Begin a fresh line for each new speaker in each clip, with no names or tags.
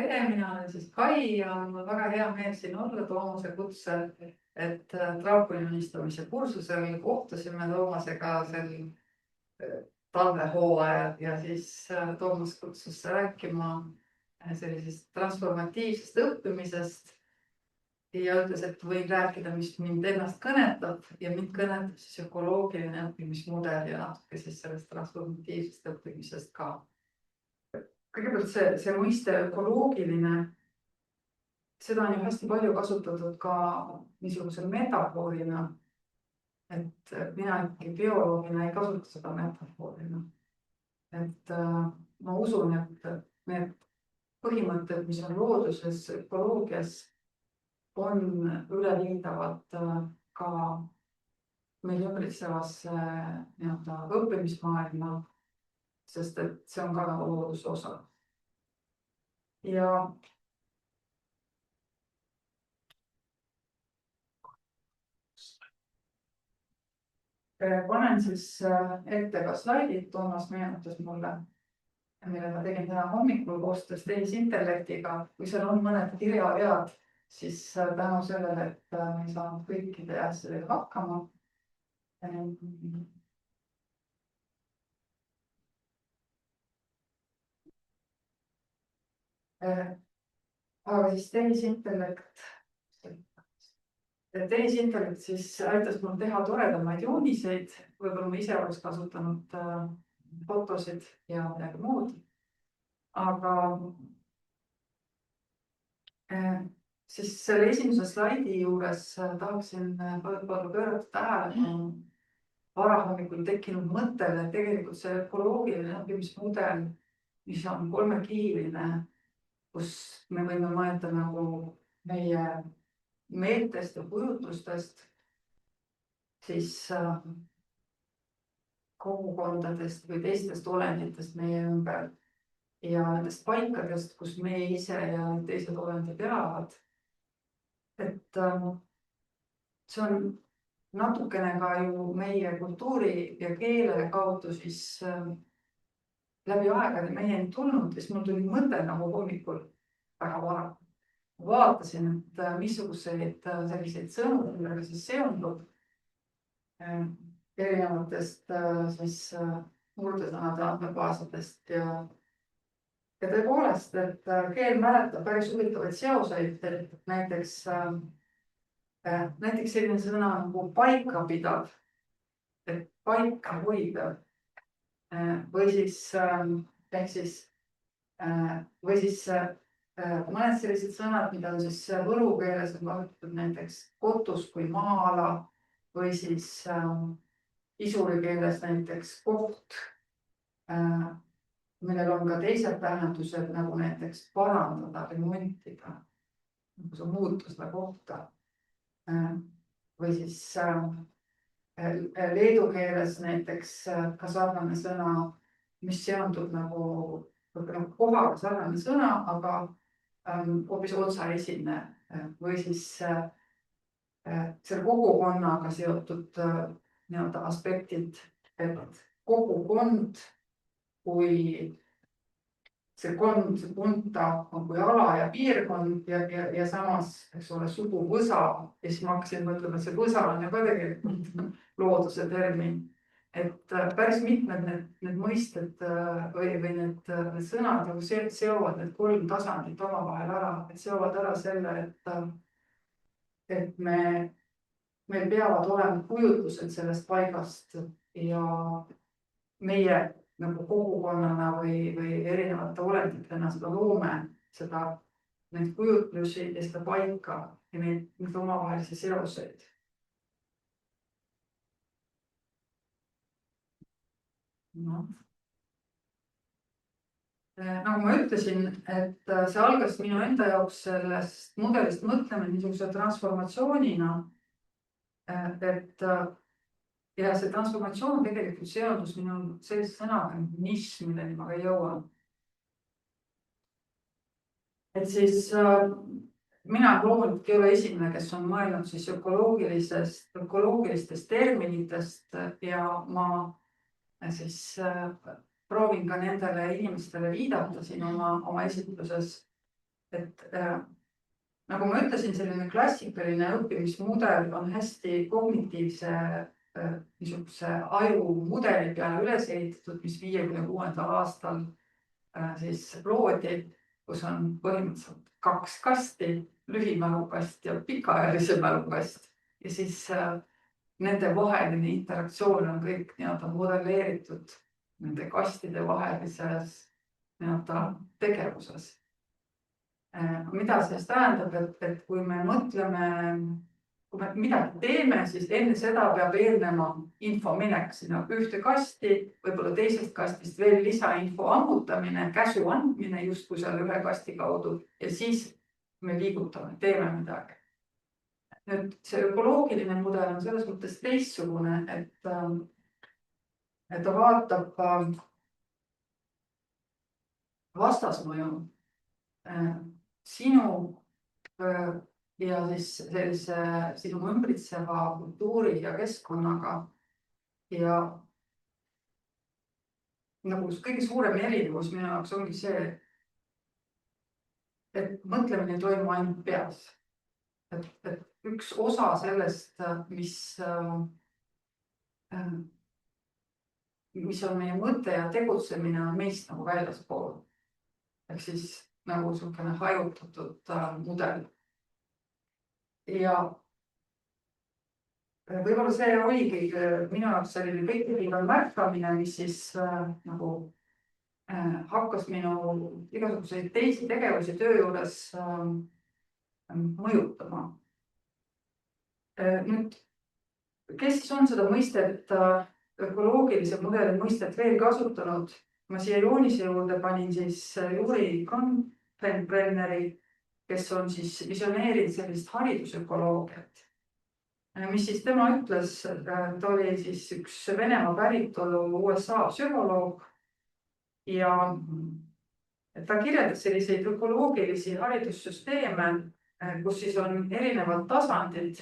tere, mina olen siis Kai ja mul on väga hea meel siin olla Toomase kutsel, et draakoni unistamise kursusel kohtusime Toomasega sel talvehooajal ja siis Toomas kutsus rääkima sellisest transformatiivsest õppimisest ja ütles, et võin rääkida, mis mind ennast kõnetab ja mind kõnetab siis ökoloogiline õppimismudel ja natuke siis sellest transformatiivsest õppimisest ka. Kõigepealt see mõiste ökoloogiline, seda on ju hästi palju kasutatud ka niisuguse metafoorina, et mina ikkagi bioloogina ei kasuta seda metafoorina. Et ma usun, et need põhimõtted, mis on looduses, ökoloogias, on üleviidavad ka meil ümbritsevasse õppimismaailma, sest et see on ka looduse osa. Ja panen siis ette ka slaidid, Toomas meenutas mulle, mille ma tegin täna hommikul koostöös tehisintellektiga. Kui seal on mõned kirjavead, siis tänu sellele, et me ei saanud kõikide asjadega hakkama. Aga siis tehisintellekt siis aitas mul teha toredamaid jooniseid, võib-olla ma ise oleks kasutanud fotosid ja midagi muud. Aga siis selle esimese slaidi juures tahaksin pöörata tähelepanu varahommikul tekkinud mõttele, et tegelikult see ökoloogiline õppimismudel, mis on kolmekihiline, kus me võime mõelda nagu meie meeltest ja kujutlustest, siis kogukondadest või teistest olenditest meie ümber ja nendest paikadest, kus meie ise ja teised olendid elavad. Et see on natukene ka ju meie kultuuri ja keele kaudu siis läbi aegade meieni tulnud, siis mul tuli mõte nagu hommikul väga vara. Vaatasin, et missuguseid selliseid sõnu, millega siis seondub erinevatest siis murdesõnade andmebaasidest ja tõepoolest, et keel mäletab päris huvitavaid seoseid, et näiteks selline sõna nagu paikapidav, et paika hoidav või siis mõned sellised sõnad, mida on siis võru keeles on kasutatud näiteks kotus kui maa-ala või siis isuri keeles näiteks koht, millel on ka teised tähendused nagu näiteks parandada, remontida, nagu sa muuta seda kohta. Või siis leedu keeles näiteks ka sarnane sõna, mis seondub nagu kohaga sarnane sõna, aga hoopis otsaesine või siis selle kogukonnaga seotud aspektid, et kogukond kui see kunta on kui ala ja piirkond ja samas, eks ole, suguvõsa ja siis ma hakkasin mõtlema, et see võsa on ju ka tegelikult looduse termin. Et päris mitmed need mõisted või need sõnad seovad need kolm tasandit omavahel ära, et seovad ära selle, et meil peavad olema kujutlused sellest paigast ja meie nagu kogukonnana või erinevate olenditena seda loome, neid kujutlusi ja seda paika ja neid omavahelisi seoseid. No. Nagu ma ütlesin, et see algas minu enda jaoks sellest mudelist mõtlema niisuguse transformatsioonina, et ja see transformatsioon tegelikult seondus minu sellise sõnaga nišš, milleni ma ka jõuan. Et siis mina loomulikult ei ole esimene, kes on mõelnud siis ökoloogilistest terminitest ja ma siis proovin ka nendele inimestele viidata siin oma esitluses. et nagu ma ütlesin, selline klassikaline õppimismudel on hästi kognitiivse niisuguse ajumudeli peale üles ehitatud, mis 56. aastal siis loodi, kus on põhimõtteliselt 2 kasti, lühimälukast ja pikaajalise mälukast ja siis nende vaheline interaktsioon on kõik nii-öelda modelleeritud nende kastide vahelises nii-öelda tegevuses. Mida see tähendab, et kui me mõtleme, kui me midagi teeme, siis enne seda peab eelnema info minek sinna ühte kasti, võib-olla teisest kastist veel lisainfo ammutamine, käsu andmine justkui seal ühe kasti kaudu ja siis me liigutame, teeme midagi. Nüüd see ökoloogiline mudel on selles mõttes teistsugune, et ta vaatab vastasmõju sinu ja siis sellise sinu ümbritseva kultuuri ja keskkonnaga ja nagu kõige suurem erinevus minu jaoks ongi see, et mõtlemine ei toimu ainult peas. Et üks osa sellest, mis on meie mõte ja tegutsemine on meist nagu väljaspool. Ehk siis nagu niisugune hajutatud mudel. Ja võib-olla see oligi minu jaoks selline kõikide märkamine, mis siis nagu hakkas minu igasuguseid teisi tegevusi töö juures mõjutama. Nüüd, kes siis on seda mõistet, ökoloogilise mudeli mõistet veel kasutanud? Ma siia joonise juurde panin siis Juri Bronfenbrenneri, kes on siis visioneerinud sellist haridusökoloogiat. Mis siis tema ütles, ta oli siis üks Venemaa päritolu USA psühholoog ja ta kirjeldas selliseid ökoloogilisi haridussüsteeme, kus siis on erinevad tasandid,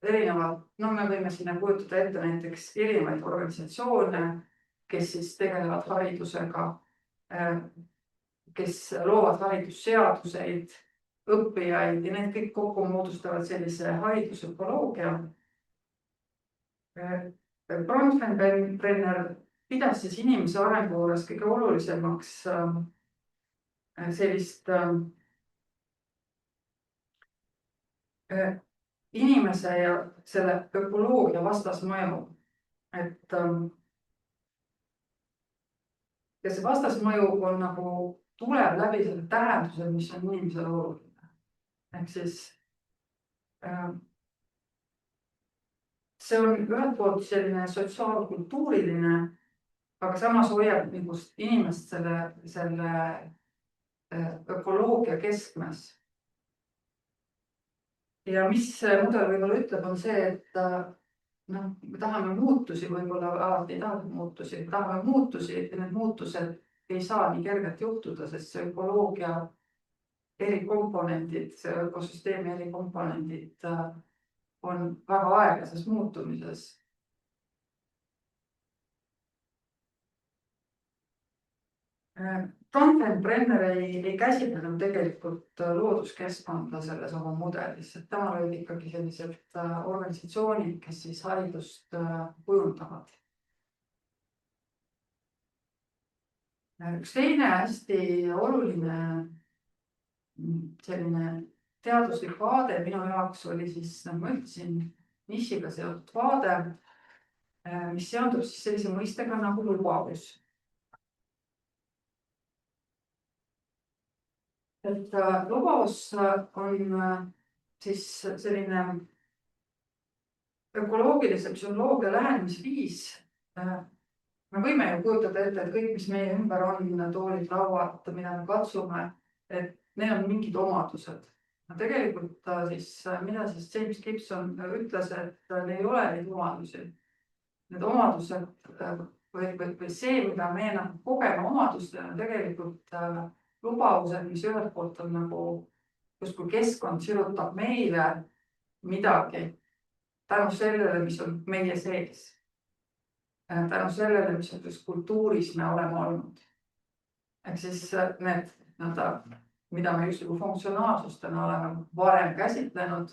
me võime sinna kujutada ette näiteks erinevaid organisatsioone, kes siis tegelevad haridusega, kes loovad haridusseaduseid, õppijaid ja need kõik kokku moodustavad sellise haridusökoloogia. Bronfenbrenner pidas siis inimese arengu juures kõige olulisemaks sellist inimese ja selle ökoloogia vastasmõju. Ja see vastasmõju on nagu tuleb läbi selle tähenduse, mis on inimesele oluline. Ehk siis see on ühelt poolt selline sotsiaalkultuuriline, aga samas hoiab inimest selle ökoloogia keskmes. Ja mis mudel võib-olla ütleb, on see, et me tahame muutusi, võib-olla alati ei tahame muutusi, ja need muutused ei saa nii kergelt juhtuda, sest see ökoloogia erikomponendid, see ökosüsteemi erikomponendid on väga aeglases muutumises. Bronfenbrenner ei käsitlenud tegelikult looduskeskkonda selles oma mudelis, et temal olid ikkagi sellised organisatsioonid, kes siis haridust kujundavad. Üks teine hästi oluline selline teaduslik vaade minu jaoks oli siis, nagu ma ütlesin, nišiga seotud vaade, mis seondub siis sellise mõistega nagu lubavus. Et lubavus on siis selline ökoloogilise psühholoogia lähenemisviis. Me võime ju kujutada ette, et kõik, mis meie ümber on, toolid, lauad, mida me katsume, et need on mingid omadused. Tegelikult siis, mida siis James Gibson ütles, et neil ei ole neid omadusi. Need omadused või see, mida me kogeme omadustena, tegelikult lubavused, mis ühelt poolt on nagu, kui keskkond sirutab meile midagi tänu sellele, mis on meie sees. Tänu sellele, mis on kultuuris me oleme olnud. Ehk siis need mida me just nagu funktsionaalsustena oleme varem käsitlenud,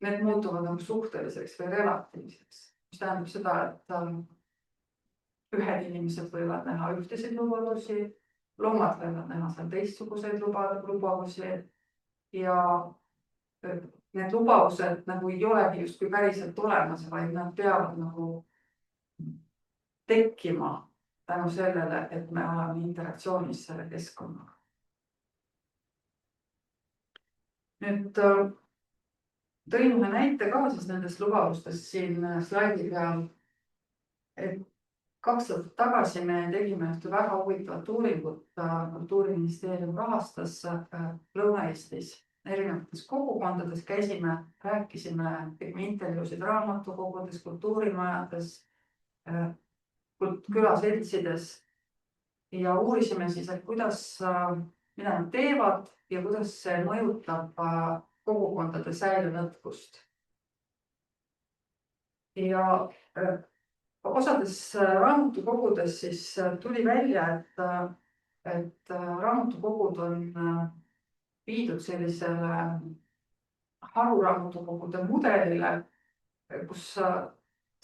need muutuvad nagu suhteliseks või relatiivseks, mis tähendab seda, et ühed inimesed võivad näha ühtesid lubadusi, loomad võivad näha seal teistsuguseid lubadusi ja need lubavused nagu ei olegi justkui päriselt olemas, vaid nad peavad nagu tekkima tänu sellele, et me oleme interaktsioonis selle keskkonnaga. Nüüd tõin ühe näite ka siis nendest lubavustest siin slaidi peal, et 2 aastat tagasi me tegime ühte väga huvitavat uuringut, Kultuuriministeerium rahastas Lõuna-Eestis erinevates kogukondades, käisime, rääkisime, tegime intervjuusid raamatukogudes, kultuurimajades, külaseltsides ja uurisime siis, et mida nad teevad ja kuidas see mõjutab kogukondade säilenõtkust. Ja osades raamatukogudes siis tuli välja, et raamatukogud on viidud sellisele haruraamatukogude mudelile, kus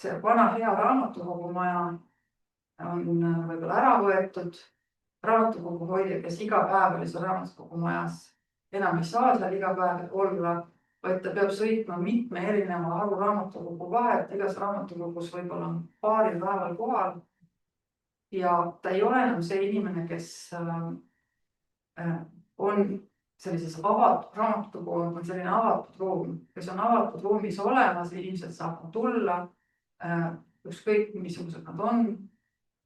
see vana hea raamatukogumaja on võib-olla ära võetud. Raamatukogu hoidja, kes iga päev oli seal raamatukogumajas, enam ei saa seal iga päev olla, vaid ta peab sõitma mitme erineva haruraamatukogu vahet, igas raamatukogus võib-olla on paaril päeval kohal. Ja ta ei ole enam see inimene, kes on sellises raamatukogu on selline avatud ruum, kes on avatud ruumis olemas, inimesed saavad tulla, ükskõik missugused nad on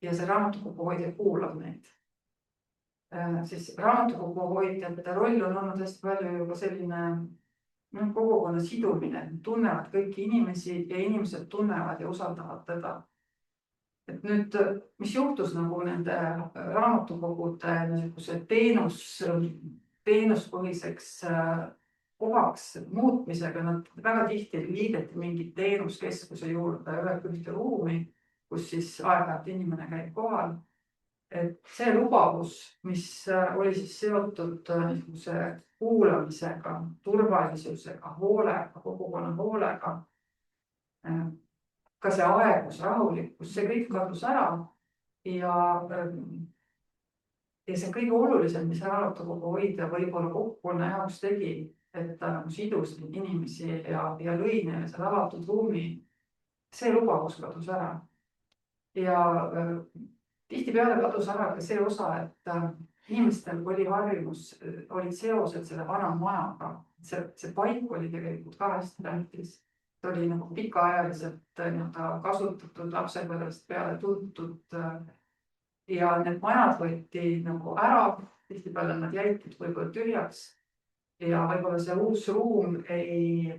ja see raamatukogu hoidja kuulab neid. Siis raamatukogu hoidjate roll on olnud hästi palju juba selline kogukonna sidumine, tunnevad kõiki inimesi ja inimesed tunnevad ja usaldavad teda. Et nüüd, mis juhtus nagu nende raamatukogude teenuspõhiseks kohaks muutmisega, nad väga tihti liideti mingi teenuskeskuse juurde ühte ruumi, kus siis aeg-ajalt inimene käib kohal. Et see lubavus, mis oli siis seotud niisuguse kuulamisega, turvalisusega, hoolega, kogukonna hoolega, ka see aegus, rahulikkus, see kõik kadus ära ja see kõige olulisem, mis raamatukogu hoidja võib-olla kogukonna jaoks tegi, et ta sidus inimesi ja lõi neile seal avatud ruumi, see lubavus kadus ära. Ja tihtipeale kadus ära ka see osa, et inimestel oli harjumus, olid seosed selle vana majaga. See paik oli tegelikult ka hästi tähtis. Ta oli nagu pikaajaliselt kasutatud, lapsepõlvest peale tuntud ja need majad võeti nagu ära, tihtipeale nad jäid võib-olla tühjaks ja võib-olla see uus ruum ei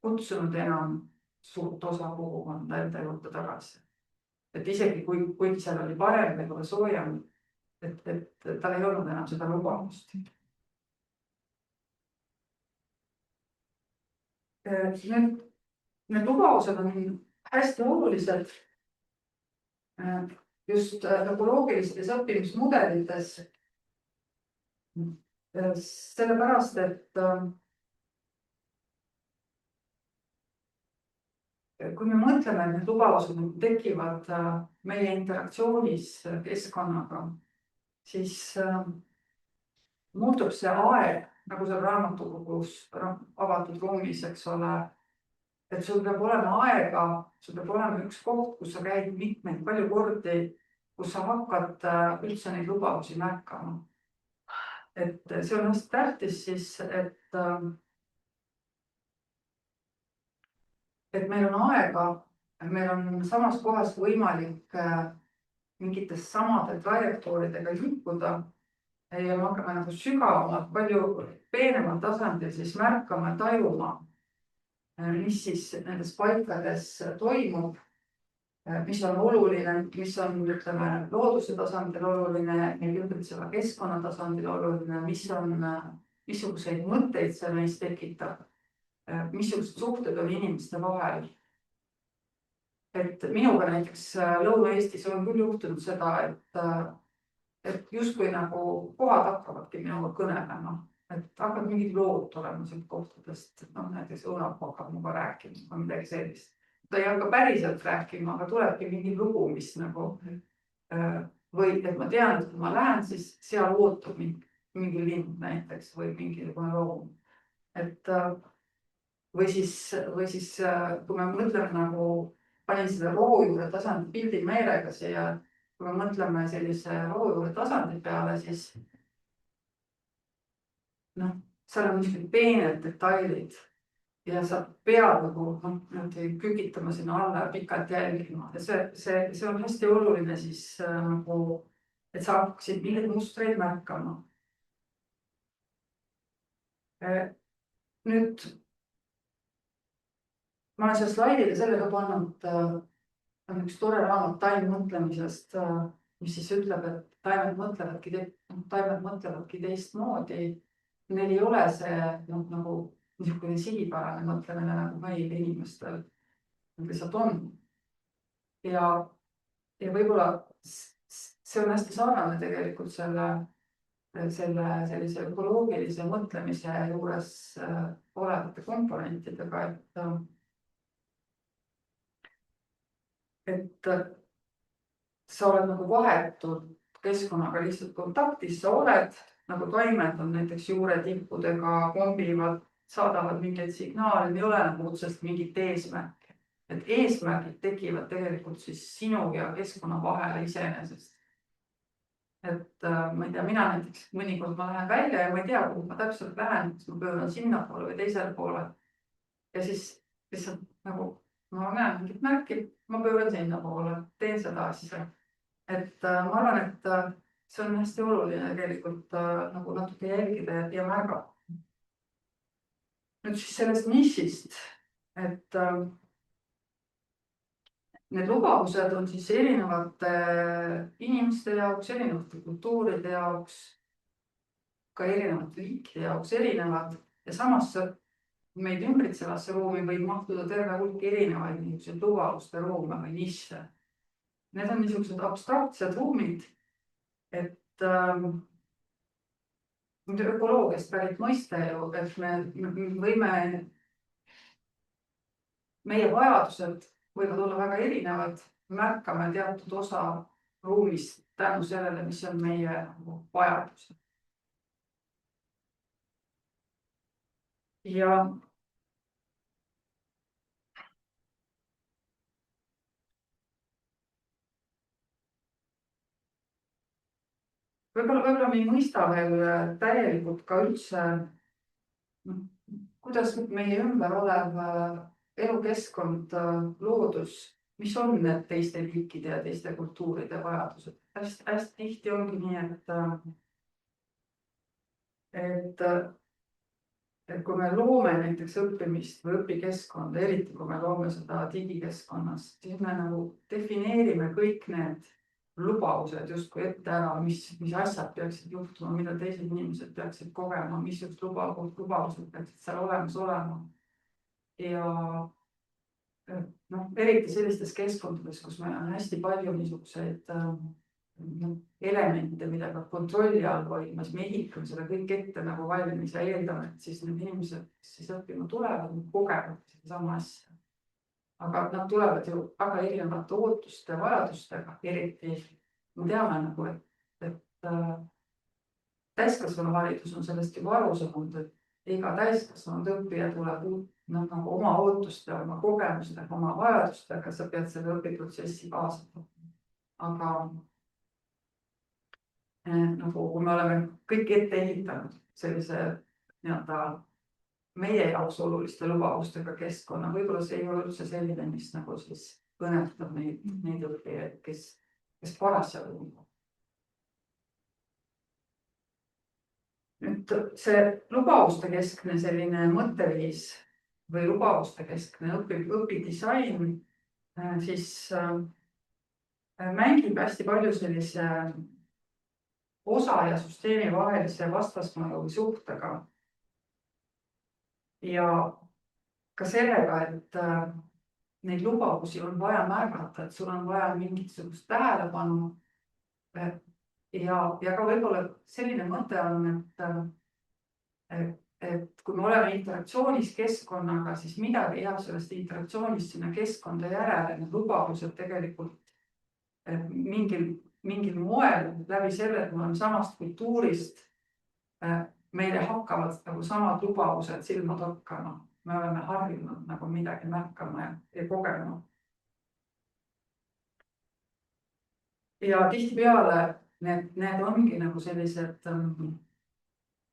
kutsunud enam suurt osa kogukonda enda juurde tagasi. Et isegi kui seal oli parem, võib-olla soojem, et tal ei olnud enam seda lubavust. Need lubavused on hästi olulised just loogilistes õppimismudelites, sellepärast, et kui me mõtleme, et need lubavused tekivad meie interaktsioonis keskkonnaga, siis muutub see aeg, nagu seal raamatukogus avatud ruumis, eks ole, et sul peab olema aega, sul peab olema üks koht, kus sa käid mitmeid palju kordi, kus sa hakkad üldse neid lubavusi märkama. Et see on hästi tähtis siis, et meil on aega, meil on samas kohas võimalik mingites samade trajektooridega liikuda ja me hakkame nagu sügavamalt, palju peenemal tasandil siis märkama ja tajuma, mis siis nendes paikades toimub, mis on oluline, mis on, ütleme, looduse tasandil oluline, meil ümbritseva keskkonna tasandil oluline, missuguseid mõtteid see meis tekitab, missugused suhted on inimeste vahel. Et minuga näiteks Lõuna-Eestis on küll juhtunud seda, et justkui nagu kohad hakkavadki minuga kõnelema, et hakkavad mingid lood tulema siit kohtadest, noh näiteks õunapuu hakkab minuga rääkima või midagi sellist. Ta ei hakka päriselt rääkima, aga tulebki mingi lugu, mis nagu või et ma tean, et kui ma lähen, siis seal ootab mingi lind näiteks või mingisugune loom. Et või siis kui me mõtleme nagu, panin selle rohujuure tasandi pildi meelega siia, kui me mõtleme sellise rohujuure tasandi peale, siis noh, seal on niisugused peened detailid ja sa pead nagu kükitama sinna alla ja pikalt jälgima ja see on hästi oluline siis nagu, et sa hakkaksid mingeid mustreid märkama. Nüüd ma olen siia slaidile sellega pannud, on üks tore raamat Taim mõtlemisest, mis siis ütleb, et taimed mõtlevadki teistmoodi. Neil ei ole see nagu niisugune sihipärane mõtlemine nagu meil inimestel lihtsalt on. Ja võib-olla see on hästi sarnane tegelikult sellise ökoloogilise mõtlemise juures olevate komponentidega, et sa oled nagu vahetult keskkonnaga lihtsalt kontaktis, sa oled nagu taimed on näiteks juuretippudega, kombivad, saadavad mingeid signaale, ei ole nagu otsest mingit eesmärki. Et eesmärgid tekivad tegelikult siis sinu ja keskkonna vahele iseenesest. Et ma ei tea, mina näiteks mõnikord ma lähen välja ja ma ei tea, kuhu ma täpselt lähen, kas ma pööran sinnapoole või teisele poole. Ja siis lihtsalt nagu ma näen mingit märki, ma pööran sinnapoole, teen seda asja. Et ma arvan, et see on hästi oluline tegelikult nagu natuke jälgida ja märgata. Nüüd siis sellest nišist, et need lubavused on siis erinevate inimeste jaoks, erinevate kultuuride jaoks, ka erinevate liikide jaoks erinevad ja samas meid ümbritsevasse ruumi võib mahtuda terve hulk erinevaid niisuguseid lubavuste ruume või nišše. Need on niisugused abstraktsed ruumid, et ökoloogiast pärit mõiste ju, et me võime, meie vajadused võivad olla väga erinevad, märkame teatud osa ruumist tänu sellele, mis on meie vajadused. Ja võib-olla me ei mõista veel täielikult ka üldse, kuidas meie ümber olev elukeskkond, loodus, mis on need teiste liikide ja teiste kultuuride vajadused. Hästi tihti ongi nii, et kui me loome näiteks õppimist või õpikeskkonda, eriti kui me loome seda digikeskkonnas, siis me nagu defineerime kõik need lubavused justkui ette ära, mis asjad peaksid juhtuma, mida teised inimesed peaksid kogema, missugused lubavused peaksid seal olemas olema. Ja eriti sellistes keskkondades, kus meil on hästi palju niisuguseid elemente, mida peab kontrolli all hoidma, siis me ehitame seda kõik ette nagu valmis ja eeldame, et siis need inimesed, kes siis õppima tulevad, kogevad sedasama asja. Aga nad tulevad ju väga erinevate ootuste ja vajadustega, eriti me teame nagu, et täiskasvanuharidus on sellest juba aru saanud, et iga täiskasvanud õppija tuleb nagu oma ootuste, oma kogemustega, oma vajadustega, sa pead selle õpiprotsessi kaasama. Aga nagu kui me oleme kõik ette ehitanud sellise meie jaoks oluliste lubavustega keskkonna, võib-olla see ei ole üldse selline, mis nagu siis kõnetab neid õppijaid, kes parasjagu on. Nüüd see lubavuste keskne selline mõtteviis või lubavuste keskne õpidisain siis mängib hästi palju sellise osa ja süsteemi vahelise vastasmõju suhtega. Ja ka sellega, et neid lubavusi on vaja märgata, et sul on vaja mingisugust tähelepanu. ja ka võib-olla selline mõte on, et kui me oleme interaktsioonis keskkonnaga, siis midagi jääb sellest interaktsioonist sinna keskkonda järele, need lubadused tegelikult mingil moel läbi selle, et me oleme samast kultuurist, meile hakkavad nagu samad lubadused silma torkama. Me oleme harjunud nagu midagi märkama ja kogema. Ja tihtipeale need ongi nagu sellised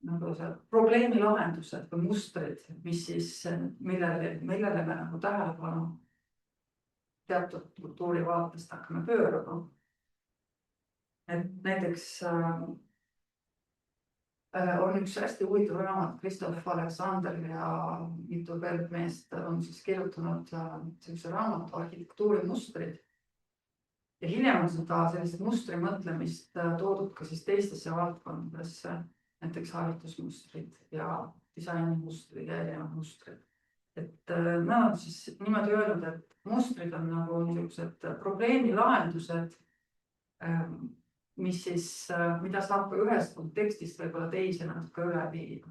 nagu see probleemi lahendused või mustrid, mis siis, millele me nagu tähelepanu teatud kultuuri vaatest hakkame pöörama. Et näiteks on üks hästi huvitav raamat, Christoph Alexander ja mitu meest on siis kirjutanud sellise raamatu arhitektuurimustrid. Ja hiljem on seda sellist mustrimõtlemist toodud ka siis teistesse valdkondadesse, näiteks haridusmustrid ja disainimustrid ja erinevad mustrid. Et nad on siis niimoodi öelnud, et mustrid on nagu niisugused probleemi lahendused, mis siis, mida saab ka ühest kontekstist võib-olla teise natuke üle viia.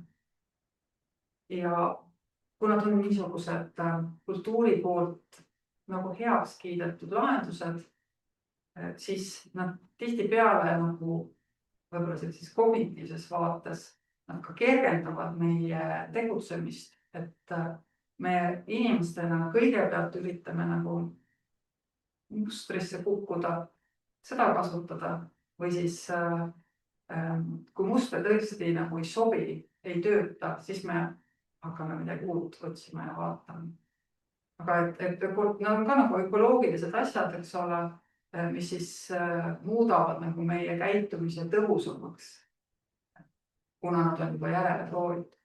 Ja kui nad on niisugused kultuuri poolt nagu heaks kiidetud lahendused, siis nad tihtipeale nagu võib-olla sellises kognitiivses vaates nad ka kergendavad meie tegutsemist, et me inimestena kõigepealt üritame nagu mustrisse kukkuda, seda kasutada või siis kui muster tõesti nagu ei sobi, ei tööta, siis me hakkame midagi uut otsima ja vaatama. Aga et nad on ka nagu ökoloogilised asjad, eks ole, mis siis muudavad nagu meie käitumise tõhusamaks, kuna nad on juba järele proovitud.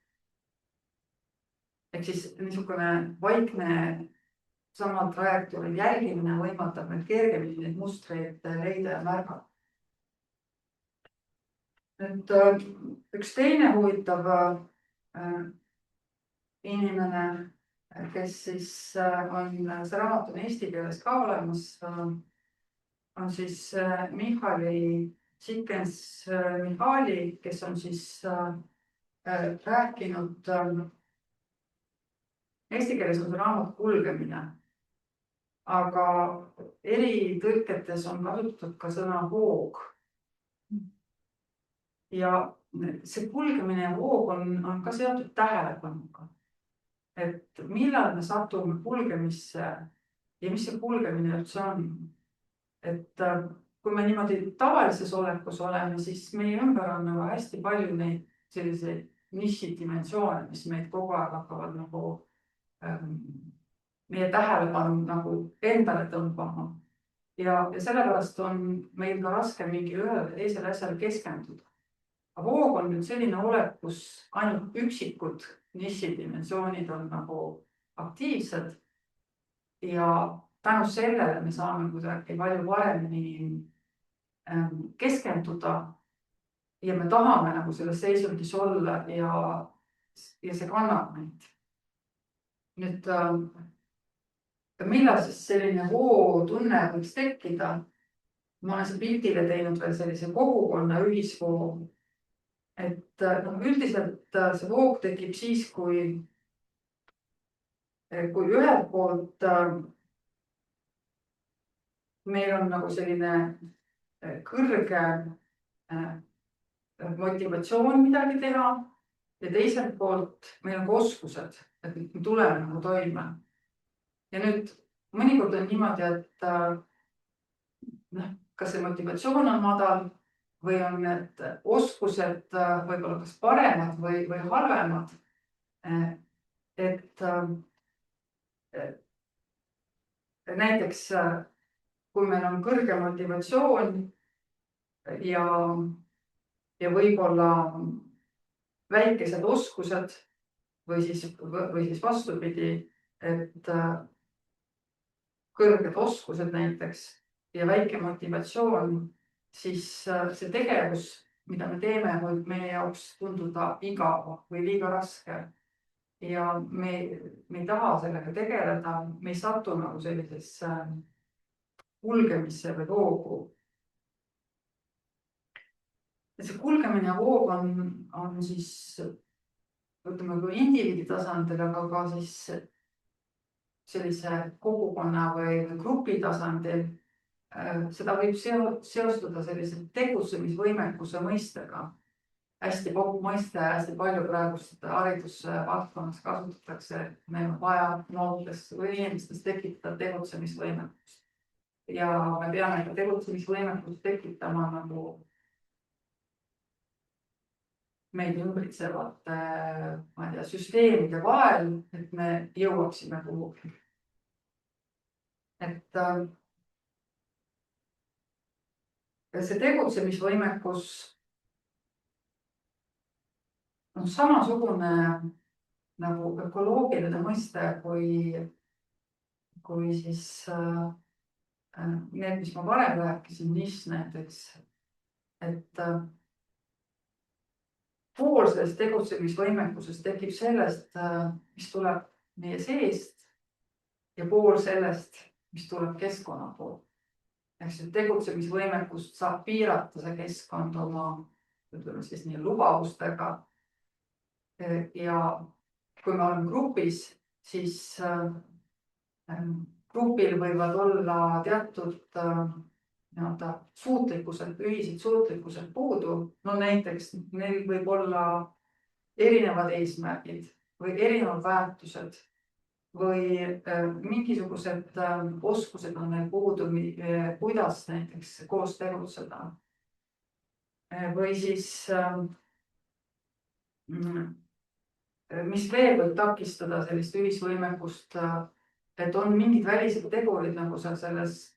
Ehk siis niisugune vaikne sama trajektoori jälgimine võimaldab meil kergemini neid mustreid leida ja märgata. Nüüd üks teine huvitav inimene, kes siis on, see raamat on eesti keeles ka olemas, on siis Michali Csikszentmihalyi, kes on siis rääkinud, eesti keeles on see raamat Kulgemine, aga eri tõlketes on kasutatud ka sõna voog. Ja see kulgemine ja voog on ka seotud tähelepanuga, et millal me satume kulgemisse ja mis see kulgemine üldse on. Et kui me niimoodi tavalises olekus oleme, siis meie ümber on nagu hästi palju neid selliseid nišidimensioone, mis meid kogu aeg hakkavad nagu meie tähelepanu nagu endale tõmbama. Ja sellepärast on meil ka raske mingi ühele teisele asjale keskenduda. Aga voog on nüüd selline olek, kus ainult üksikud nišidimensioonid on nagu aktiivsed ja tänu sellele me saame kuidagi palju paremini keskenduda ja me tahame nagu selles seisundis olla ja see kannab meid. Nüüd, millal siis selline vootunne võiks tekkida? Ma olen siin pildile teinud veel sellise kogukonna ühisvoo. Et üldiselt see voog tekib siis, kui ühelt poolt meil on nagu selline kõrge motivatsioon midagi teha ja teiselt poolt meil on oskused, et me tuleme nagu toime. Ja nüüd mõnikord on niimoodi, et kas see motivatsioon on madal või on need oskused võib-olla kas paremad või halvemad. Et näiteks kui meil on kõrge motivatsioon ja võib-olla väikesed oskused või siis vastupidi, et kõrged oskused näiteks ja väike motivatsioon, siis see tegevus, mida me teeme, võib meie jaoks tunduda igav või liiga raske. Ja me ei taha sellega tegeleda, me ei satu nagu sellisesse kulgemisse või voogu. see kulgemine ja voog on siis, ütleme, kui indiviidi tasandil, aga ka siis sellise kogukonna või grupi tasandil. Seda võib seostada sellise tegutsemisvõimekuse mõistega. Hästi popp mõiste, hästi palju praegust haridusvaldkonnas kasutatakse. Meil on vaja noortes või inimestes tekitada tegutsemisvõimekust. Ja me peame ka tegutsemisvõimekust tekitama nagu meid ümbritsevate, ma ei tea, süsteemide vahel, et me jõuaksime kuhugi. Et see tegutsemisvõimekus on samasugune nagu ökoloogiline mõiste kui siis need, mis ma varem rääkisin, NIS näiteks, et pool sellest tegutsemisvõimekusest tekib sellest, mis tuleb meie seest ja pool sellest, mis tuleb keskkonna poolt. Ehk see tegutsemisvõimekust saab piirata see keskkond oma, ütleme siis nii, lubavustega. Ja kui me oleme grupis, siis grupil võivad olla teatud suutlikkused, ühised suutlikkused puudu. No näiteks neil võib olla erinevad eesmärgid või erinevad väärtused või mingisugused oskused on neil puudu, kuidas näiteks koos tegutseda. Või siis mis veel võib takistada sellist ühisvõimekust, et on mingid välised tegurid, nagu seal selles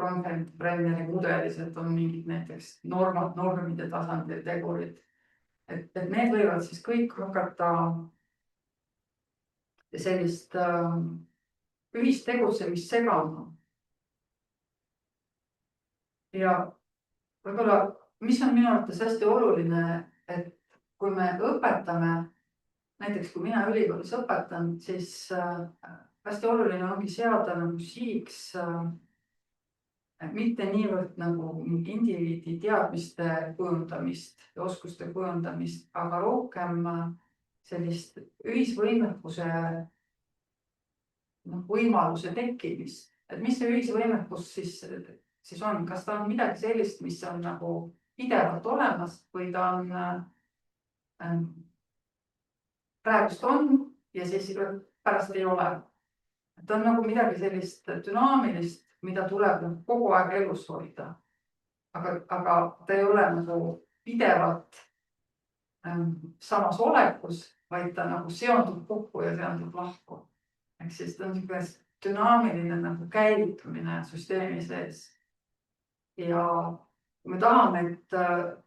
Brenneri mudelis, et on mingid näiteks normide tasandil tegurid. Et need võivad siis kõik hakata sellist ühist tegutsemist segama. Ja võib-olla, mis on minu arvates hästi oluline, et kui me õpetame, näiteks kui mina ülikoolis õpetan, siis hästi oluline ongi seada nagu sihiks mitte niivõrd nagu indiviidi teadmiste kujundamist ja oskuste kujundamist, aga rohkem sellist ühisvõimekuse võimaluse tekkimist. Et mis see ühisvõimekus siis on? Kas ta on midagi sellist, mis on nagu pidevalt olemas või ta on praegust on ja siis pärast ei ole? Ta on nagu midagi sellist dünaamilist, mida tuleb kogu aeg elus hoida. Aga ta ei ole nagu pidevalt samas olekus, vaid ta nagu seondub kokku ja seondub lahku. Ehk siis ta on niisugune dünaamiline nagu käivitumine süsteemi sees. Ja kui me tahame, et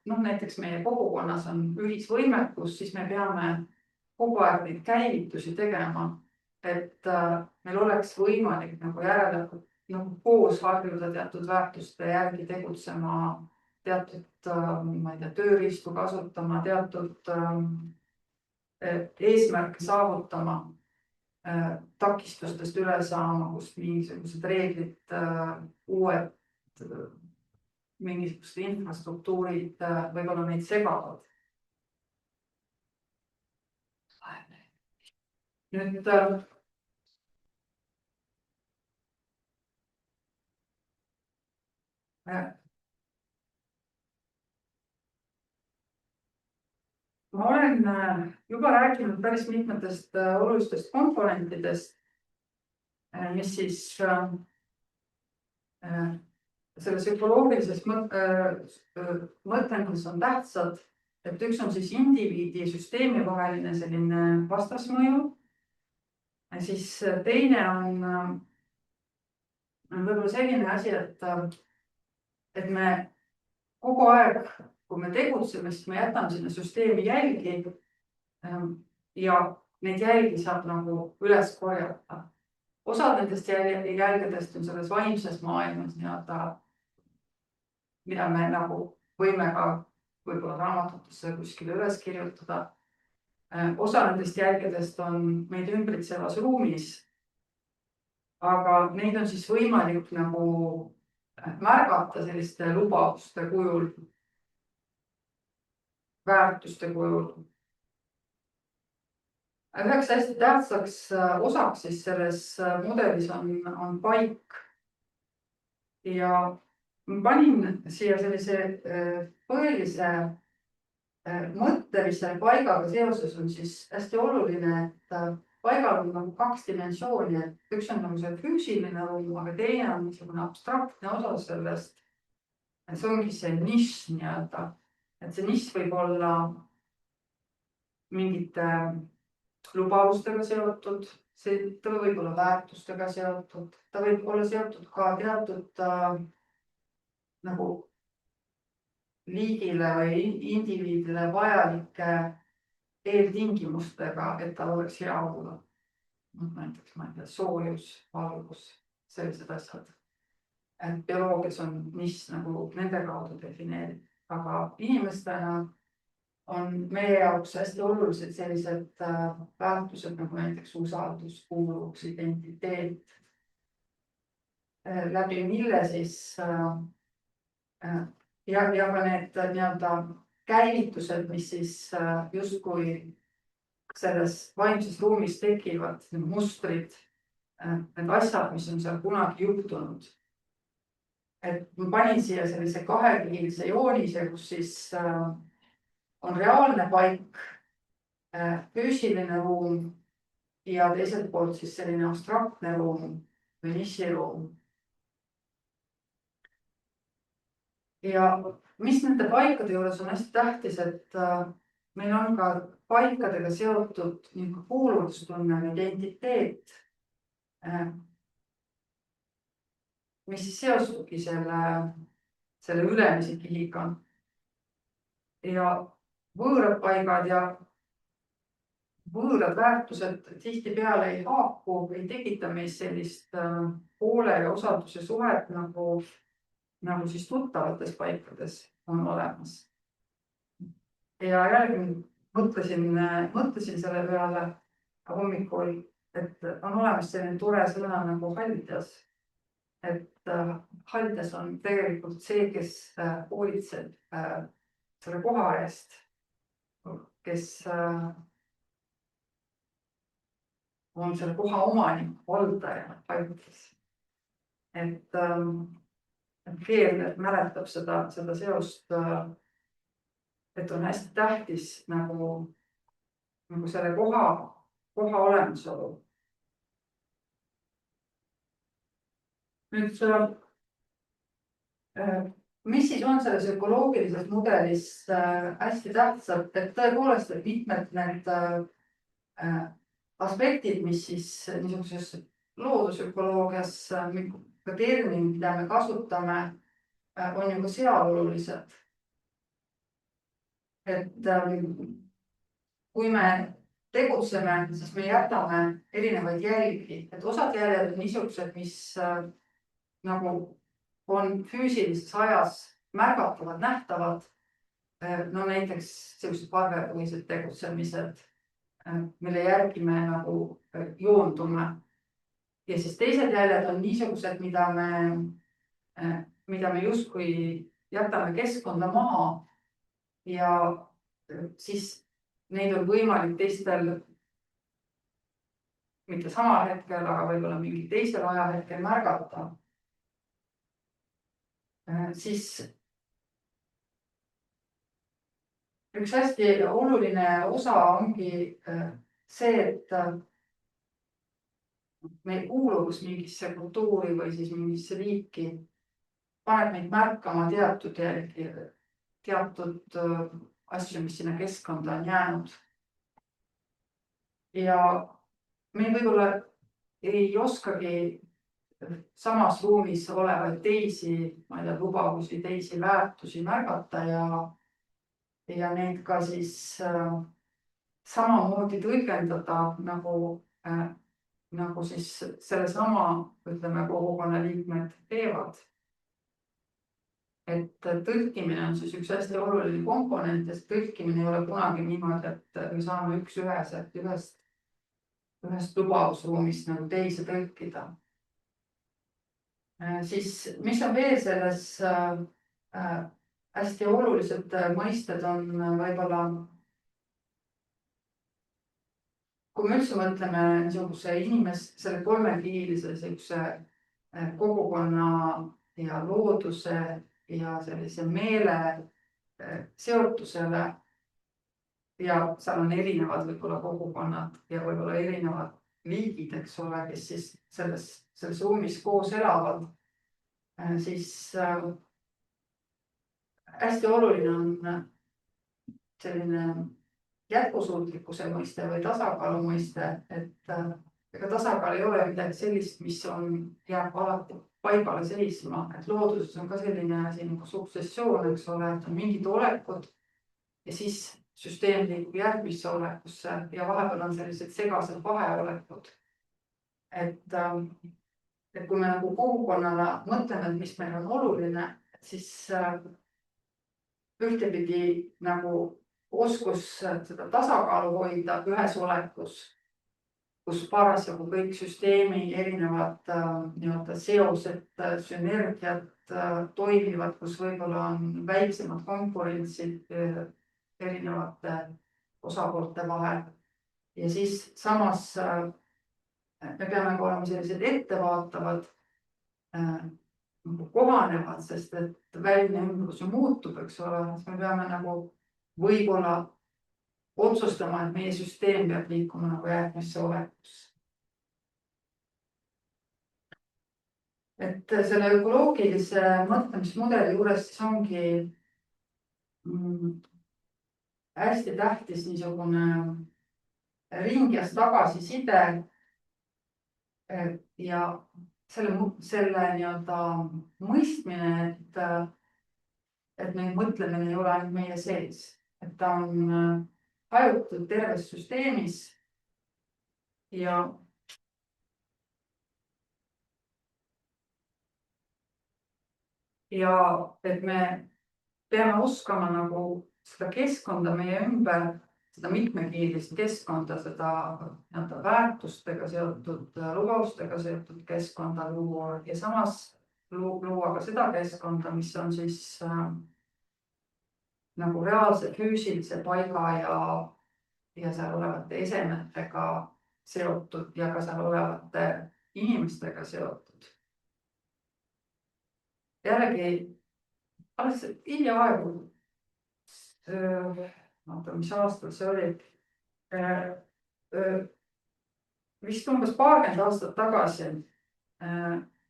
näiteks meie kogukonnas on ühisvõimekus, siis me peame kogu aeg neid käivitusi tegema, et meil oleks võimalik nagu järelikult nagu koos harjuda teatud väärtuste järgi tegutsema, teatud tööriistu kasutama, teatud eesmärke saavutama, takistustest üle saama, kus mingisugused reeglid, uued mingisugused infrastruktuurid võib-olla neid segavad. Nüüd ma olen juba rääkinud päris mitmetest olulistest komponentidest, mis siis selles ökoloogilises mõtlemises on tähtsad, et üks on siis indiviidi ja süsteemi vaheline selline vastasmõju. Siis teine on võib-olla selline asi, et me kogu aeg, kui me tegutseme, siis me jätame sinna süsteemi jälgi ja neid jälgi saab nagu üles korjata. Osad nendest jälgedest on selles vaimses maailmas mida me nagu võime ka võib-olla raamatutesse kuskile üles kirjutada. Osa nendest jälgedest on meid ümbritsevas ruumis, aga neid on siis võimalik nagu märgata selliste lubavuste kujul. väärtuste kujul. Üheks hästi tähtsaks osaks siis selles mudelis on paik. Ja ma panin siia sellise põhilise mõttelise paigaga seoses on siis hästi oluline, et paigal on nagu 2 dimensiooni, et üks on nagu see füüsiline ruum, aga teine on niisugune abstraktne osa sellest. See ongi see nišš nii-öelda, et see nišš võib olla mingite lubavustega seotud, ta võib olla väärtustega seotud, ta võib olla seotud ka teatud nagu liigile või indiviidile vajalike eeltingimustega, et tal oleks hea olla. Näiteks, ma ei tea, soojus, valgus, sellised asjad. Bioloogias on nišš nagu nende kaudu defineeritud, aga inimestena on meie jaoks hästi olulised sellised väärtused nagu näiteks usaldus, kuuluvus, identiteet, läbi mille siis ja ka need nii-öelda käivitused, mis siis justkui selles vaimses ruumis tekivad, need mustrid, need asjad, mis on seal kunagi juhtunud. Et ma panin siia sellise kahekihilise joonise, kus siis on reaalne paik, füüsiline ruum ja teiselt poolt siis selline abstraktne ruum või niširuum. Ja mis nende paikade juures on hästi tähtis, et meil on ka paikadega seotud kuuluvustunne, identiteet, mis siis seostubki selle ülemise kihiga. Ja võõrad paigad ja võõrad väärtused tihtipeale ei haaku või tekita meis sellist hoole ja usalduse suhet nagu siis tuttavates paikades on olemas. Ja jällegi mõtlesin selle peale hommikul, et on olemas selline tore sõna nagu haljas. Et haljas on tegelikult see, kes hoolitseb selle koha eest, kes on selle koha omanik, valdaja haljas. Et keel mäletab seda seost, et on hästi tähtis nagu selle koha olemasolu. Nüüd, mis siis on selles ökoloogilises mudelis hästi tähtsad, et tõepoolest, et mitmed need aspektid, mis siis niisuguses loodusökoloogias, ka termin, mida me kasutame, on ju ka seal olulised. Et kui me tegutseme, siis me jätame erinevaid jälgi, et osad jäljed on niisugused, mis nagu on füüsilises ajas märgatavad, nähtavad, no näiteks sellised parvepõhised tegutsemised, mille järgi me nagu joondume. Ja siis teised jäljed on niisugused, mida me justkui jätame keskkonda maha ja siis neid on võimalik teistel mitte samal hetkel, aga võib-olla mingi teisel ajahetkel märgata. Siis üks hästi oluline osa ongi see, et meil kuuluvus mingisse kultuuri või siis mingisse liiki paneb meid märkama teatud asju, mis sinna keskkonda on jäänud. Ja meil võib-olla ei oskagi samas ruumis olevaid teisi, ma ei tea, lubavusi, teisi väärtusi märgata ja neid ka siis samamoodi tõlgendada nagu siis sellesama, ütleme, kogukonna liikmed teevad. Et tõlkimine on siis üks hästi oluline komponent, sest tõlkimine ei ole kunagi niimoodi, et me saame üks-üheselt ühest lubavusruumist nagu teise tõlkida. Siis mis on veel selles hästi olulised mõisted on võib-olla, kui me üldse mõtleme niisuguse selle kolmekiilise kogukonna ja looduse ja sellise meele seotusele ja seal on erinevad võib-olla kogukonnad ja võib-olla erinevad liigid, eks ole, kes siis selles ruumis koos elavad, siis hästi oluline on selline jätkusuutlikkuse mõiste või tasakaalu mõiste, et ega tasakaal ei ole midagi sellist, mis jääb alati paigale seisma, et looduses on ka selline asi nagu suksessioon, eks ole, et on mingid olekud ja siis süsteem liigub järgmisse olekusse ja vahepeal on sellised segased vaheolekud. Et kui me nagu kogukonnale mõtleme, et mis meil on oluline, siis ühtepidi nagu oskus seda tasakaalu hoida ühes olekus, kus parasjagu kõik süsteemi erinevad nii-öelda seosed, sünergiad toimivad, kus võib-olla on väiksemad konkurentsid erinevate osapoolte vahel. Ja siis samas me peame ka olema sellised ettevaatavad, kohanevad, sest et väline ümbrus ju muutub, eks ole, siis me peame nagu võib-olla otsustama, et meie süsteem peab liikuma nagu järgmisse olekusse. Et selle ökoloogilise mõtlemismudeli juures siis ongi hästi tähtis niisugune ringias tagasiside ja selle nii-öelda mõistmine, et meie mõtlemine ei ole ainult meie sees, et ta on hajutatud terves süsteemis ja et me peame oskama nagu seda keskkonda meie ümber, seda mitmekiilist keskkonda, seda nii-öelda väärtustega seotud, lubadustega seotud keskkonda luua ja samas luua ka seda keskkonda, mis on siis nagu reaalse füüsilise paiga ja seal olevate esemetega seotud ja ka seal olevate inimestega seotud. Jällegi, alles hiljaaegu, mis aastal see oli, vist umbes paarkümmend aastat tagasi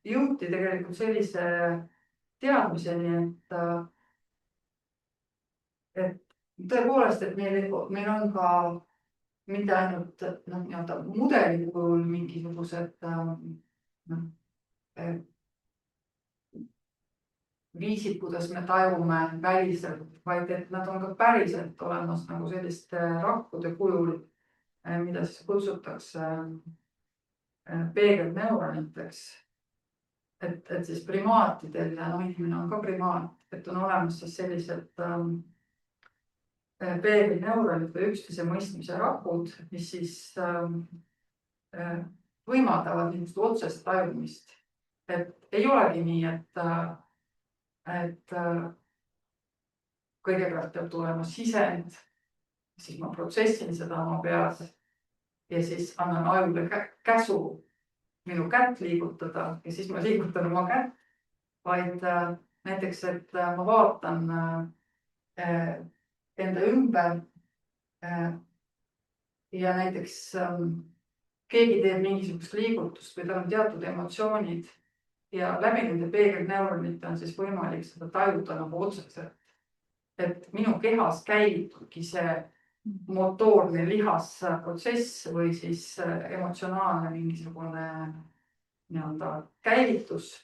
jõuti tegelikult sellise teadmiseni, et tõepoolest, et meil on ka mitte ainult nii-öelda mudeli kujul mingisugused viisid, kuidas me tajume väliselt, vaid et nad on ka päriselt olemas nagu selliste rakkude kujul, mida siis kutsutakse peegelneuroniteks. Et siis primaatidel ja inimene on ka primaat, et on olemas siis sellised peegelneuronid või üksteise mõistmise rakud, mis siis võimaldavad niisugust otsest tajumist. Et ei olegi nii, et kõigepealt peab tulema sisend, siis ma protsessin seda oma peas ja siis annan ajule käsu minu kätt liigutada ja siis ma liigutan oma kätt, vaid näiteks, et ma vaatan enda ümber ja näiteks keegi teeb mingisugust liigutust või tal on teatud emotsioonid ja läbi nende peegelneuronite on siis võimalik seda tajuda nagu otseselt. Et minu kehas käibki see motoorne lihasprotsess või siis emotsionaalne mingisugune nii-öelda käivitus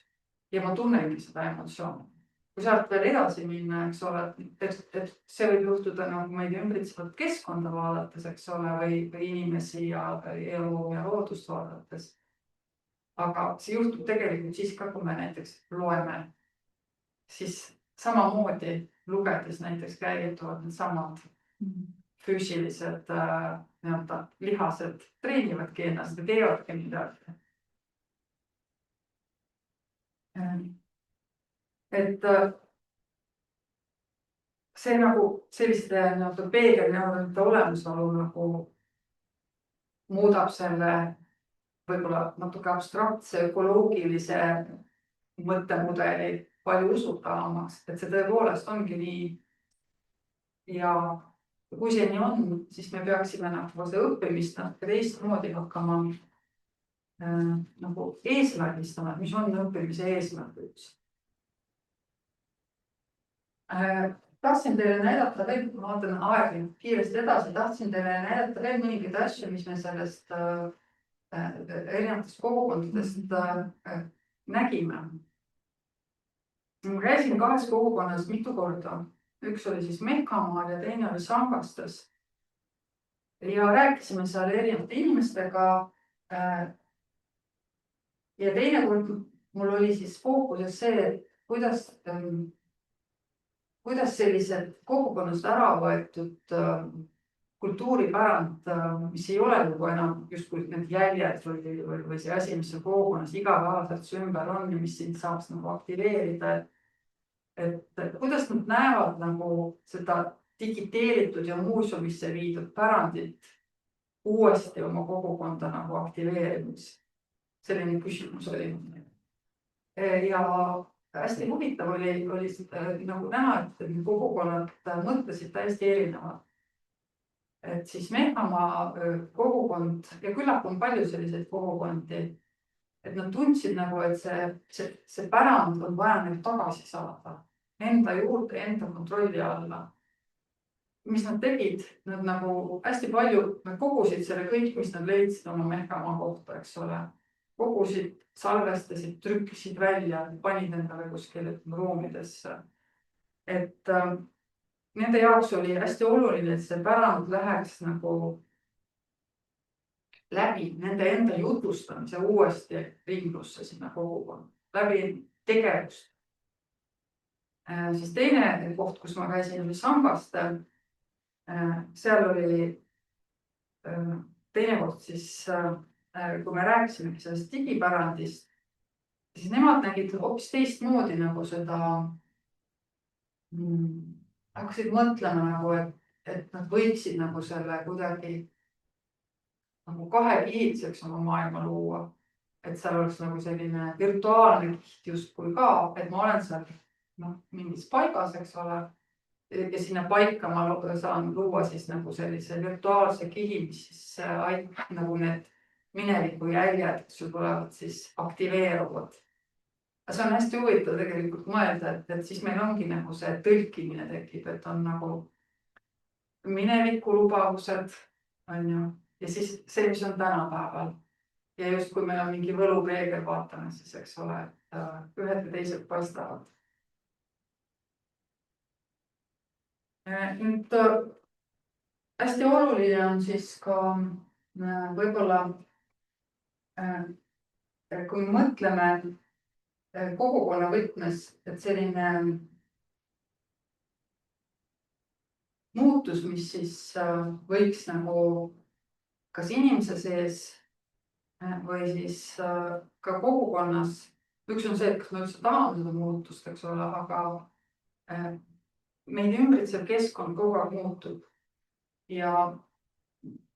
ja ma tunnengi seda emotsiooni. Kui sealt veel edasi minna, eks ole, et see võib juhtuda nagu meid ümbritsevat keskkonda vaadates, eks ole, või inimesi ja elu ja loodust vaadates. Aga see juhtub tegelikult siis ka, kui me näiteks loeme, siis samamoodi lugedes näiteks käivituvad need samad füüsilised nii-öelda lihased treenivadki ennast ja teevadki midagi. Et see nagu selliste peegelneuronite olemasolu nagu muudab selle võib-olla natuke abstraktse ökoloogilise mõttemudeli palju usutavamaks, et see tõepoolest ongi nii. Ja kui see nii on, siis me peaksime nagu see õppimist natuke teistmoodi hakkama nagu eesmärgistama, mis on õppimise eesmärk üldse. Tahtsin teile näidata veel, ma vaatan aeg kiiresti edasi, tahtsin teile näidata veel mõningaid asju, mis me sellest erinevatest kogukondadest nägime. Ma käisin 2 kogukonnas mitu korda. Üks oli siis Mehkamaal ja teine oli Sangastes. Ja rääkisime seal erinevate inimestega. Ja teine kord mul oli siis fookuses see, kuidas sellised kogukonnast ära võetud kultuuripärand, mis ei ole nagu enam justkui need jäljed või see asi, mis on kogukonnas igapäevaselt su ümber on ja mis sind saaks nagu aktiveerida. Et kuidas nad näevad nagu seda digiteeritud ja muuseumisse viidud pärandit uuesti oma kogukonda nagu aktiveerimis. Selline küsimus oli. Ja hästi huvitav oli nagu näha, et kogukonnad mõtlesid täiesti erinevalt. Et siis Mehhamaa kogukond ja küllap on palju selliseid kogukondi, et nad tundsid nagu, et see pärand on vaja neil tagasi saada enda juurde, enda kontrolli alla. Mis nad tegid, nad nagu hästi palju kogusid selle kõik, mis nad leidsid oma Mehhamaa kohta, eks ole. Kogusid, salvestasid, trükkisid välja, panid endale kuskile ruumidesse. Et nende jaoks oli hästi oluline, et see pärand läheks nagu läbi nende enda jutustamise uuesti ringlusse sinna kogukonna, läbi tegevust. Siis teine koht, kus ma käisin, oli Sangaste. Seal oli teine koht siis, kui me rääkisimegi sellest digipärandist, siis nemad nägid hoopis teistmoodi nagu seda, hakkasid mõtlema nagu, et nad võiksid nagu selle kuidagi nagu kahekihiliseks oma maailma luua. Et seal oleks nagu selline virtuaalne kiht justkui ka, et ma olen seal mingis paigas, eks ole. Ja sinna paika ma saan luua siis nagu sellise virtuaalse kihi, mis siis aitab nagu need mineviku jäljed, sul tulevad siis aktiveeruvad. See on hästi huvitav tegelikult mõelda, et siis meil ongi nagu see tõlkimine tekib, et on nagu mineviku lubavused, on ju, ja siis see, mis on tänapäeval. Ja just kui meil on mingi võlupeegel vaatame, siis eks ole, et ühed ja teised paistavad. Nüüd hästi oluline on siis ka võib-olla, kui mõtleme kogukonna võtmes, et selline muutus, mis siis võiks nagu kas inimese sees või siis ka kogukonnas, üks on see, et kas me üldse tahame seda muutust, eks ole, aga meid ümbritsev keskkond kogu aeg muutub ja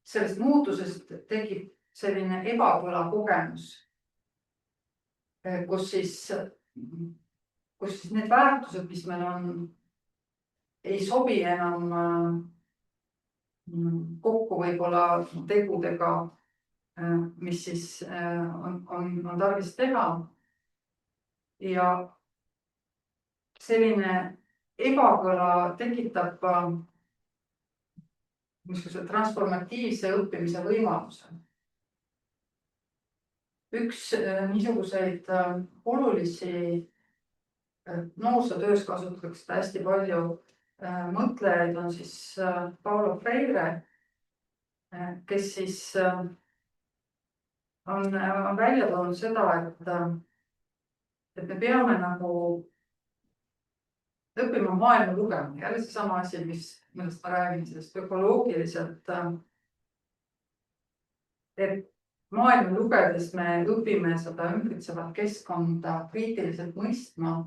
sellest muutusest tekib selline ebakõla kogemus, kus siis need väärtused, mis meil on, ei sobi enam kokku võib-olla tegudega, mis siis on tarvis teha. Ja selline ebakõla tekitab transformatiivse õppimise võimaluse. Üks niisuguseid olulisi noorsootöös kasutatakse hästi palju mõtlejaid on siis Paulo Freire, kes siis on välja toonud seda, et me peame nagu õppima maailma lugema. Jälle see sama asi, millest ma räägin, sellest ökoloogiliselt. Et maailma lugedes me õpime seda ümbritsevat keskkonda kriitiliselt mõistma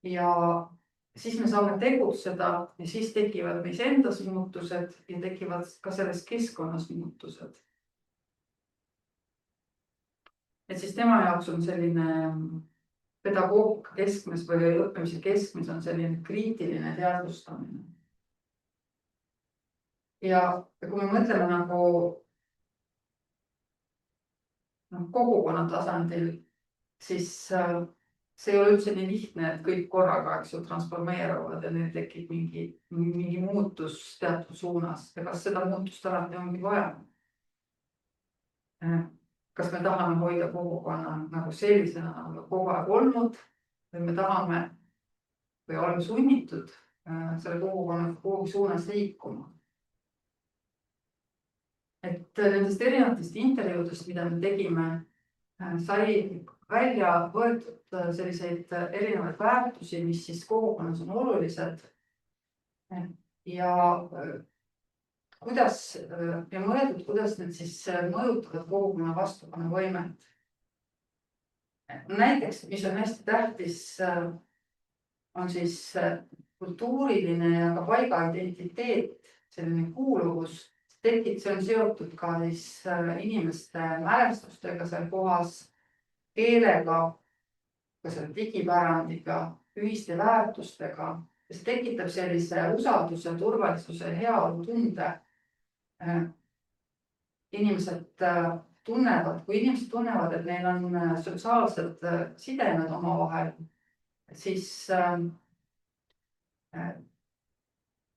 ja siis me saame tegutseda ja siis tekivad meis endas muutused ja tekivad ka selles keskkonnas muutused. Et siis tema jaoks on selline pedagoogika keskmes või õppimise keskmes on selline kriitiline teadvustamine. Ja kui me mõtleme nagu kogukonna tasandil, siis see ei ole üldse nii lihtne, et kõik korraga, eks ju, transformeeruvad ja neil tekib mingi muutus teatud suunas. Ja kas seda muutust alati ongi vaja? Kas me tahame hoida kogukonna nagu sellisena, nagu kogu aeg olnud või me tahame või oleme sunnitud selle kogukonna kuhugi suunas liikuma? Et nendest erinevatest intervjuudest, mida me tegime, sai välja võetud selliseid erinevaid väärtusi, mis siis kogukonnas on olulised ja kuidas ja mõeldud, kuidas need siis mõjutavad kogukonna vastupanuvõimet. Näiteks, mis on hästi tähtis, on siis kultuuriline ja ka paigaidentiteet, selline kuuluvus. See on seotud ka siis inimeste mälestustega seal kohas, keelega, ka selle digipärandiga, ühiste väärtustega. See tekitab sellise usalduse, turvalisuse, heaolu tunde. Kui inimesed tunnevad, et neil on sotsiaalsed sidemed omavahel, siis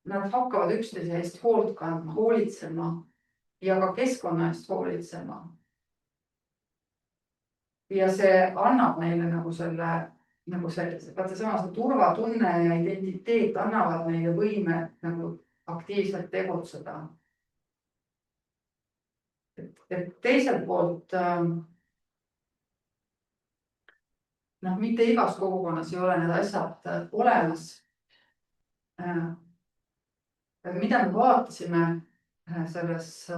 nad hakkavad üksteise eest hoolt kandma, hoolitsema ja ka keskkonna eest hoolitsema. Ja see annab neile nagu sellise, vaata sama see turvatunne ja identiteet annavad neile võime nagu aktiivselt tegutseda. Et teiselt poolt, mitte igas kogukonnas ei ole need asjad olemas. Mida me vaatasime selles,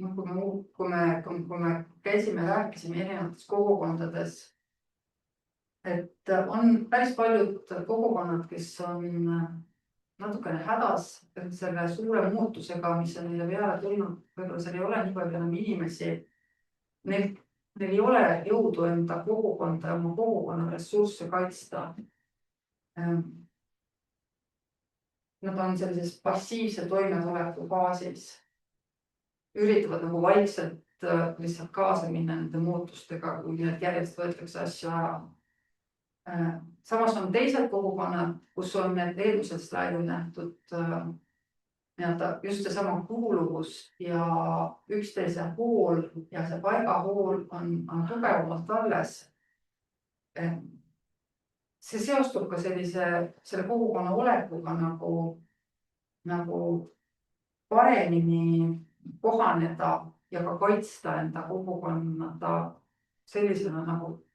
kui me käisime, rääkisime erinevates kogukondades, et on päris paljud kogukonnad, kes on natukene hädas selle suure muutusega, mis on neile peale tulnud, võib-olla seal ei ole nii palju enam inimesi. Neil ei ole jõudu enda kogukonda ja oma kogukonna ressursse kaitsta. Nad on sellises passiivse toimetuleku faasis, üritavad nagu vaikselt lihtsalt kaasa minna nende muutustega, kui need järjest võetakse asju ära. Samas on teised kogukonnad, kus on need eelmised slaidid nähtud just seesama kuuluvus ja üksteise hool ja see paigahool on tugevamalt alles. See seostub ka selle kogukonna olekuga nagu paremini kohaneda ja ka kaitsta enda kogukonna sellisena, nagu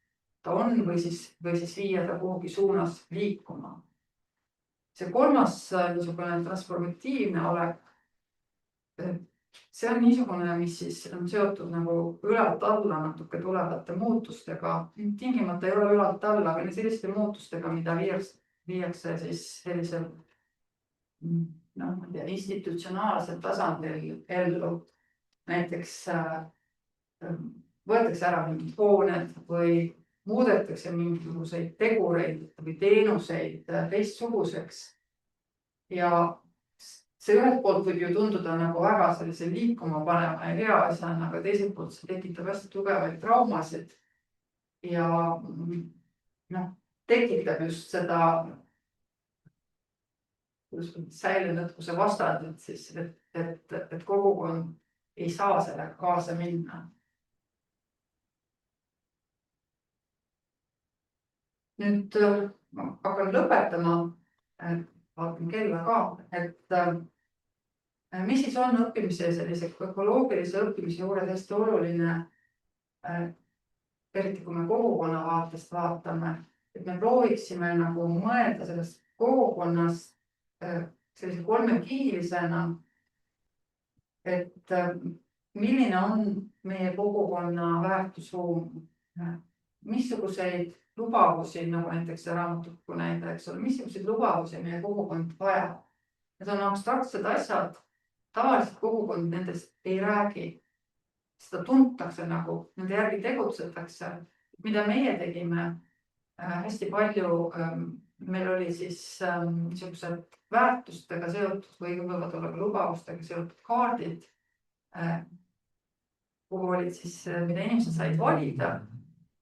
ta on või siis viia ta kuhugi suunas liikuma. See kolmas niisugune transformatiivne olek, see on niisugune, mis siis on seotud nagu ülalt alla natuke tulevate muutustega. Tingimata ei ole ülalt alla, aga selliste muutustega, mida viiakse siis sellisel institutsionaalsel tasandil ellu. Näiteks võetakse ära mingid hooned või muudetakse mingisuguseid tegureid või teenuseid teistsuguseks. Ja see ühelt poolt võib ju tunduda nagu väga sellise liikuma panema ja hea asjana, aga teiselt poolt see tekitab hästi tugevaid traumasid ja tekitab just seda säilenõtkuse vastandit siis, et kogukond ei saa sellega kaasa minna. Nüüd ma hakkan lõpetama, vaatan kella ka, et mis siis on õppimise sellise ökoloogilise õppimise juures hästi oluline, eriti kui me kogukonna vaatest vaatame, et me prooviksime nagu mõelda sellest kogukonnast sellise kolmekihilisena, et milline on meie kogukonna väärtusruum. missuguseid lubavusi, nagu näiteks see raamatukogu näide, eks ole, missuguseid lubavusi meie kogukond vajab. Need on abstraktsed asjad, tavaliselt kogukond nendest ei räägi. Seda tuntakse nagu, nende järgi tegutsetakse. Mida meie tegime hästi palju, meil oli siis niisugused väärtustega seotud või võivad olla ka lubavustega seotud kaardid, kuhu olid siis, mida inimesed said valida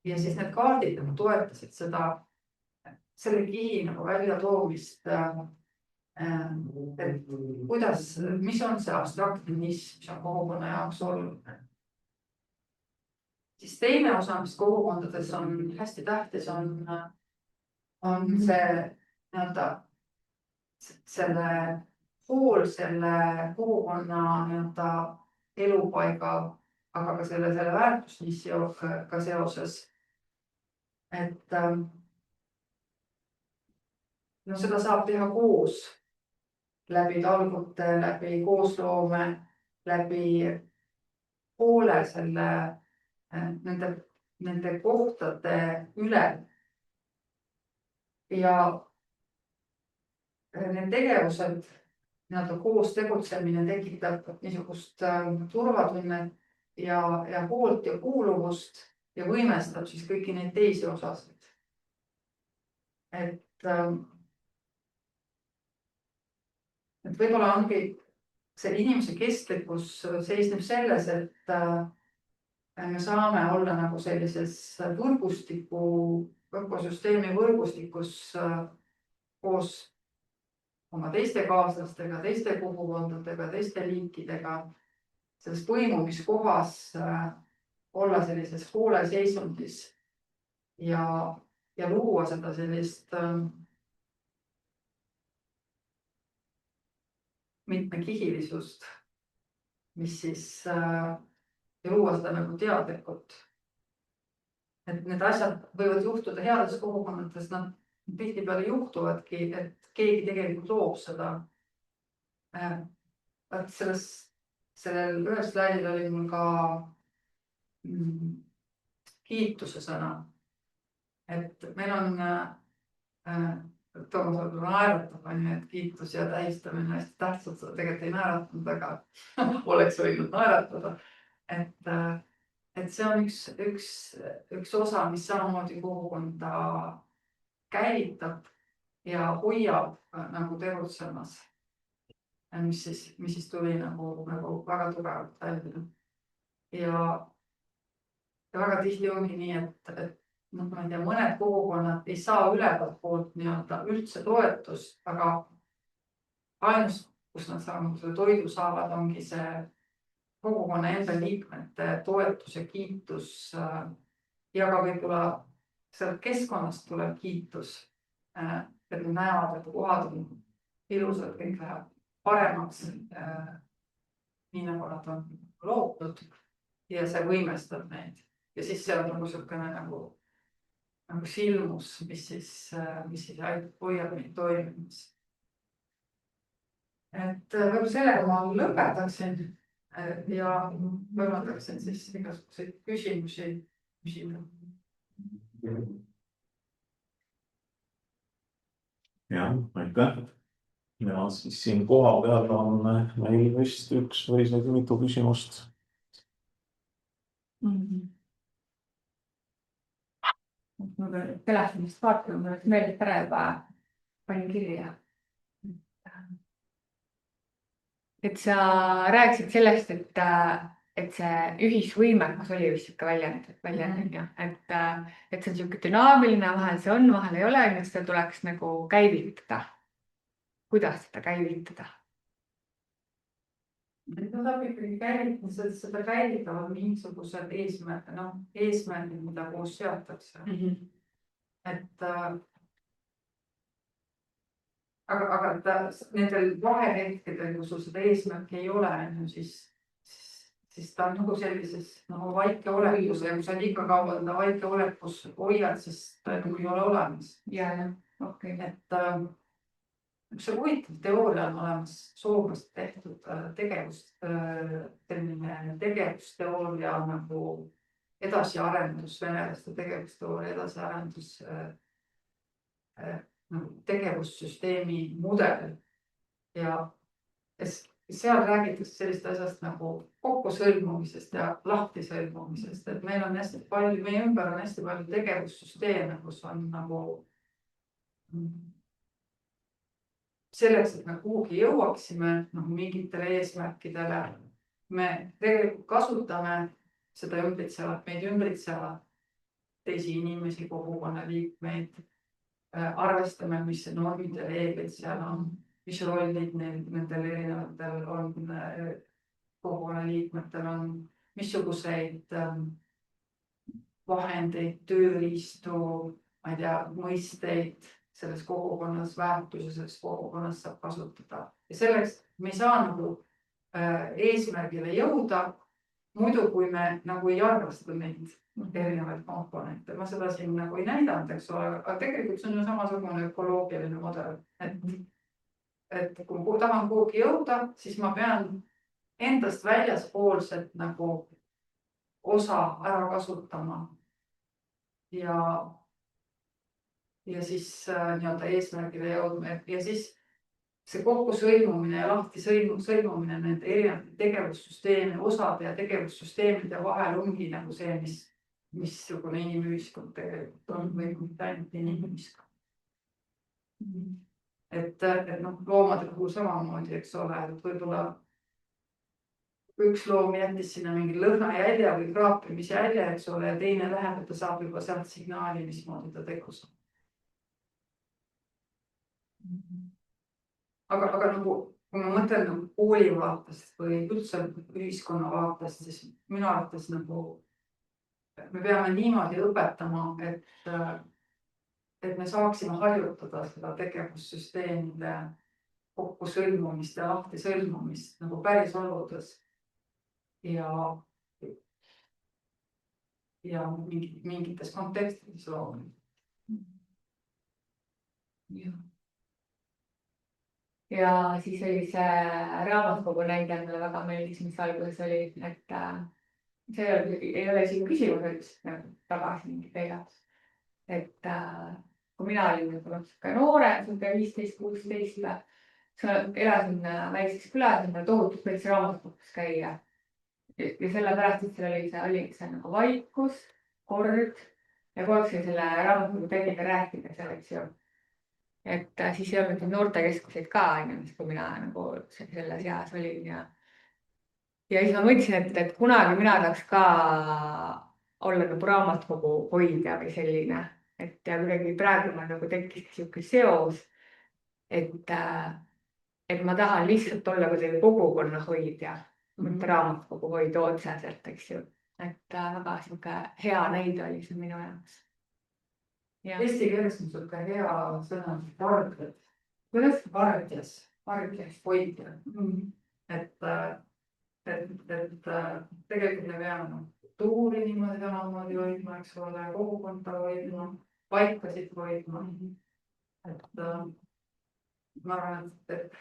ja siis need kaardid nagu toetasid seda, selle kihi nagu välja toomist, et kuidas, mis on see abstraktnism, mis on kogukonna jaoks oluline. Siis teine osa, mis kogukondades on hästi tähtis, on see nii-öelda selle hool, selle kogukonna nii-öelda elupaiga, aga ka selle väärtusmissiooniga seoses. Et no seda saab teha koos läbi talgute, läbi koosloome, läbi hoole selle nende kohtade üle. Ja need tegevused, nii-öelda koos tegutsemine tekitab niisugust turvatunnet ja hoolt ja kuuluvust ja võimestab siis kõiki neid teisi osasid. Et võib-olla ongi see inimese kestlikkus seisneb selles, et me saame olla nagu sellises ökosüsteemi võrgustikus koos oma teiste kaaslastega, teiste kogukondadega, teiste liikidega, selles põimumiskohas olla sellises hooleseisundis ja luua seda sellist mitmekihilisust, mis siis ja luua seda nagu teadlikult. Et need asjad võivad juhtuda heades kogukondades, nad tihtipeale juhtuvadki, et keegi tegelikult loob seda. Sellel ühel slaidil oli mul ka kiituse sõna. Et meil on Toomas võib-olla naeratab, et kiitus ja tähistamine hästi tähtsad, seda tegelikult ei naeratanud, aga oleks võinud naeratada. Et see on üks osa, mis samamoodi kogukonda käivitab ja hoiab nagu tegutsemas, mis siis tuli nagu väga tugevalt välja. Ja väga tihti ongi nii, et ma ei tea, mõned kogukonnad ei saa ülevalt poolt nii-öelda üldse toetust, aga ainus, kus nad selle toidu saavad, ongi see kogukonna enda liikmete toetus ja kiitus ja ka võib-olla sealt keskkonnast tuleb kiitus, et nad näevad, et kohad on ilusad, kõik läheb paremaks, nii nagu nad on loodud ja see võimestab neid. Ja siis see on nagu niisugune nagu silmus, mis siis hoiab neid toimimas. Et võib-olla sellega ma lõpetaksin ja võimaldaksin siis igasuguseid küsimusi küsida.
Jah, aitäh. Ja siis siin koha peal on meil vist üks või isegi mitu küsimust.
Telefonist vaatama, mul oleks meeles ära juba panin kirja. Et sa rääkisid sellest, et see ühisvõimekus oli vist ikka väljendanud, et see on niisugune dünaamiline, vahel see on, vahel ei ole, et seda tuleks nagu käivitada. Kuidas seda käivitada?
Seda saab ikkagi käivitada, seda käivitavad mingisugused eesmärgid, mida koos seatakse. Et aga nendel vahehetkedel, kui sul seda eesmärki ei ole, siis ta on nagu sellises vaike olekus ja kui sa ikka kaua enda vaike olekus hoiad, siis ta nagu ei ole olemas.
Okay.
Et see huvitav teooria on olemas soomlaste tehtud tegevusteooria nagu edasiarendus, venelaste tegevusteooria edasiarendus, tegevussüsteemi mudel ja seal räägitakse sellist asjast nagu kokkusõlmumisest ja lahtisõlmumisest, et meil on hästi palju, meie ümber on hästi palju tegevussüsteeme, kus on nagu selleks, et me kuhugi jõuaksime mingitele eesmärkidele, me tegelikult kasutame seda meid ümbritsevat teisi inimesi, kogukonna liikmeid, arvestame, mis normid ja reeglid seal on, mis rollid nendel erinevatel on, kogukonna liikmetel on, missuguseid vahendeid, tööriistu, ma ei tea, mõisteid selles kogukonnas, väärtusi selles kogukonnas saab kasutada. Ja selleks me ei saa nagu eesmärgile jõuda, muidu kui me nagu ei arvesta neid erinevaid komponente. Ma seda siin nagu ei näidanud, eks ole, aga tegelikult see on ju samasugune ökoloogiline mudel, et kui tahan kuhugi jõuda, siis ma pean endast väljaspoolset nagu osa ära kasutama ja siis nii-öelda eesmärgile jõudma ja siis see kokkusõlmumine ja lahti sõlmumine nende erinevate tegevussüsteemi osade ja tegevussüsteemide vahel ongi nagu see, missugune inimühiskond tegelikult on või mitte ainult inimühiskond. Et loomade puhul samamoodi, eks ole, et võib-olla üks loom jättis sinna mingi lõhnajälje või kraapimisjälje, eks ole, ja teine läheb, et ta saab juba sealt signaali, mismoodi ta tegutseb. Aga nagu, kui ma mõtlen nagu kooli vaatest või üldse ühiskonna vaatest, siis minu arvates nagu me peame niimoodi õpetama, et me saaksime harjutada seda tegevussüsteemide kokkusõlmumist ja lahtisõlmumist nagu päris oludes ja mingites kontekstides loomulikult.
Ja siis oli see raamatukogu näide, mulle väga meeldis, mis alguses oli, et see ei ole siin küsimus, et tagasi mingi teljad. Et kui mina olin noore, 15-16, elasin väikses külas, mul tohutult võiks raamatukogus käia. Ja sellepärast, et seal oli see nagu vaikus, kord ja kogu aeg selle raamatukogu täiega rääkida seal, eks ju. Et siis ei olnud noortekeskuseid ka, kui mina nagu selles eas olin ja siis ma mõtlesin, et kunagi mina tahaks ka olla nagu raamatukogu hoidja või selline, et ja kuidagi praegu ma nagu tekkis siuke seos, et ma tahan lihtsalt olla kuidagi kogukonna hoidja, mitte raamatukogu hoidja otseselt, eks ju, et väga siuke hea näide oli see minu jaoks.
Eesti keeles on siuke hea sõna vardjad.
Kuidas?
Vardjas, hoidja. Et tegelikult me peame kultuuri niimoodi samamoodi hoidma, eks ole, kogukonda hoidma, paikasid hoidma. Et ma arvan, et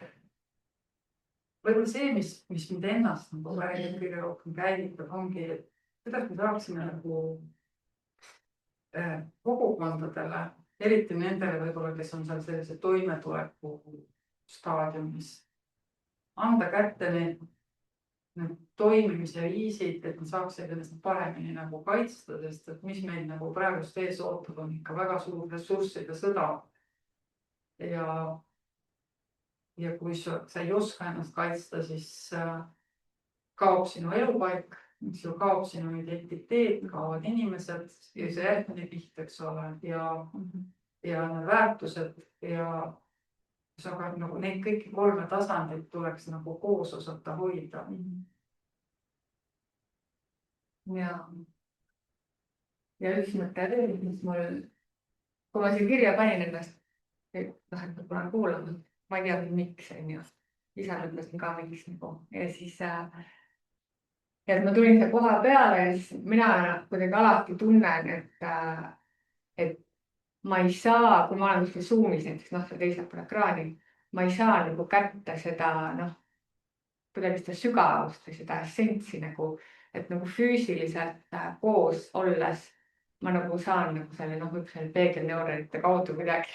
võib-olla see, mis mind ennast nagu kõige rohkem käivitab, ongi, et kuidas me saaksime nagu kogukondadele, eriti nendele võib-olla, kes on seal sellise toimetuleku staadiumis, anda kätte need toimimise viisid, et me saaksime ennast paremini nagu kaitsta, sest et mis meil nagu praegust ees ootab, on ikka väga suur ressursside sõda. Ja kui sa ei oska ennast kaitsta, siis kaob sinu elupaik, kaob sinu identiteet, kaovad inimesed ja see järgmine piht, eks ole, ja väärtused ja nagu neid kõiki kolme tasandit tuleks nagu koos osata hoida.
Ja üks mõte, mis mul, kui ma siin kirja panin ennast, et ma olen kuulanud, ma ei tea, miks, ise mõtlesin ka miks nagu ja siis ja ma tulin selle koha peale ja siis mina kuidagi alati tunnen, et ma ei saa, kui ma olen kuskil Zoomis näiteks, teisel pool ekraani, ma ei saa nagu kätte seda, kuidagi seda sügavust või seda essentsi nagu, et nagu füüsiliselt koos olles ma nagu saan nagu selle peegelneuronite kaudu kuidagi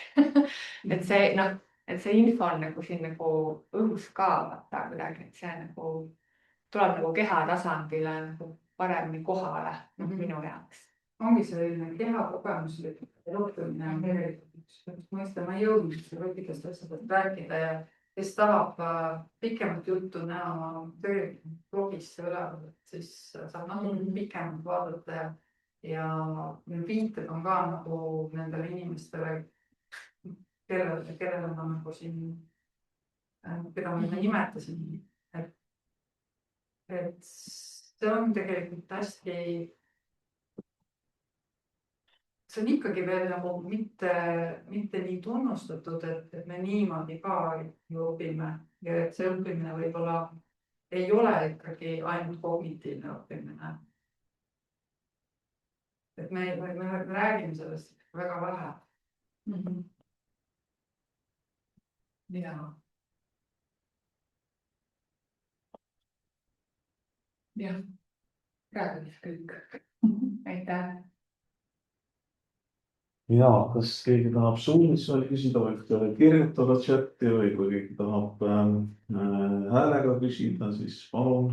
et see noh, et see info on nagu siin nagu õhus ka vaata kuidagi, et see nagu tuleb nagu keha tasandile nagu paremini kohale minu jaoks.
Ongi selline kehakogemuslik õppimine on tegelikult üks mõiste, ma ei jõudnud kõikidest asjadest rääkida ja kes tahab pikemat juttu näha tegelikult blogisse üleval, siis saab natuke pikemalt vaadata ja viited on ka nagu nendele inimestele, kellele ma nagu siin, keda ma nimetasin, et see on tegelikult hästi, see on ikkagi veel nagu mitte nii tunnustatud, et me niimoodi ka ju õpime ja et see õppimine võib-olla ei ole ikkagi ainult kognitiivne õppimine. Et me räägime sellest väga vähe.
Jah, praegu kõik. Aitäh.
Ja kas keegi tahab suulis veel küsida, võib kirjutada chati või kui keegi tahab häälega küsida, siis palun.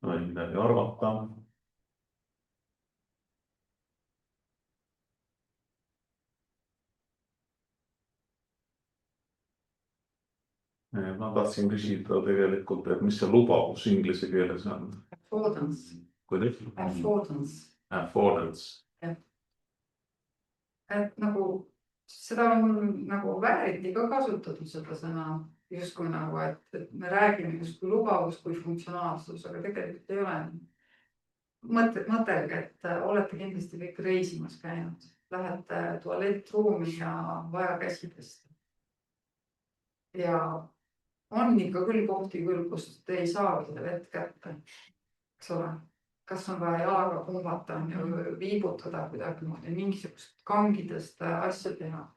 Või midagi arvata. Ma tahtsin küsida tegelikult, et mis see lubavus inglise keeles on?
Affordance.
Kuidas?
Affordance.
Affordance.
Et nagu seda on nagu vääriti ka kasutatud seda sõna justkui nagu, et me räägime justkui lubavus kui funktsionaalsus, aga tegelikult ei ole. Mõtelge, et olete kindlasti kõik reisimas käinud, lähete tualettruumi ja vaja käsi pesta. Ja on ikka küll kohti küll, kus te ei saa seda vett kätte, eks ole. Kas on vaja jalaga pumbata ja viibutada kuidagi mingisugust kangidest asju teha.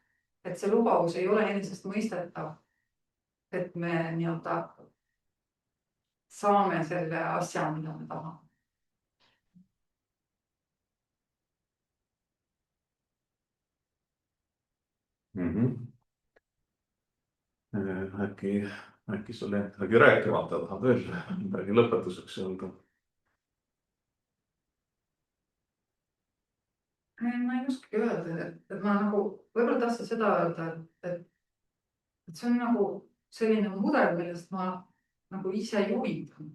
Et see lubavus ei ole enesest mõistetav, et me nii-öelda saame selle asja, mida me tahame.
Äkki sul midagi rääkimata tahab veel midagi lõpetuseks öelda?
Ma ei oska öelda, et ma nagu võib-olla tahtsin seda öelda, et see on nagu selline mudel, millest ma nagu ise juhindan.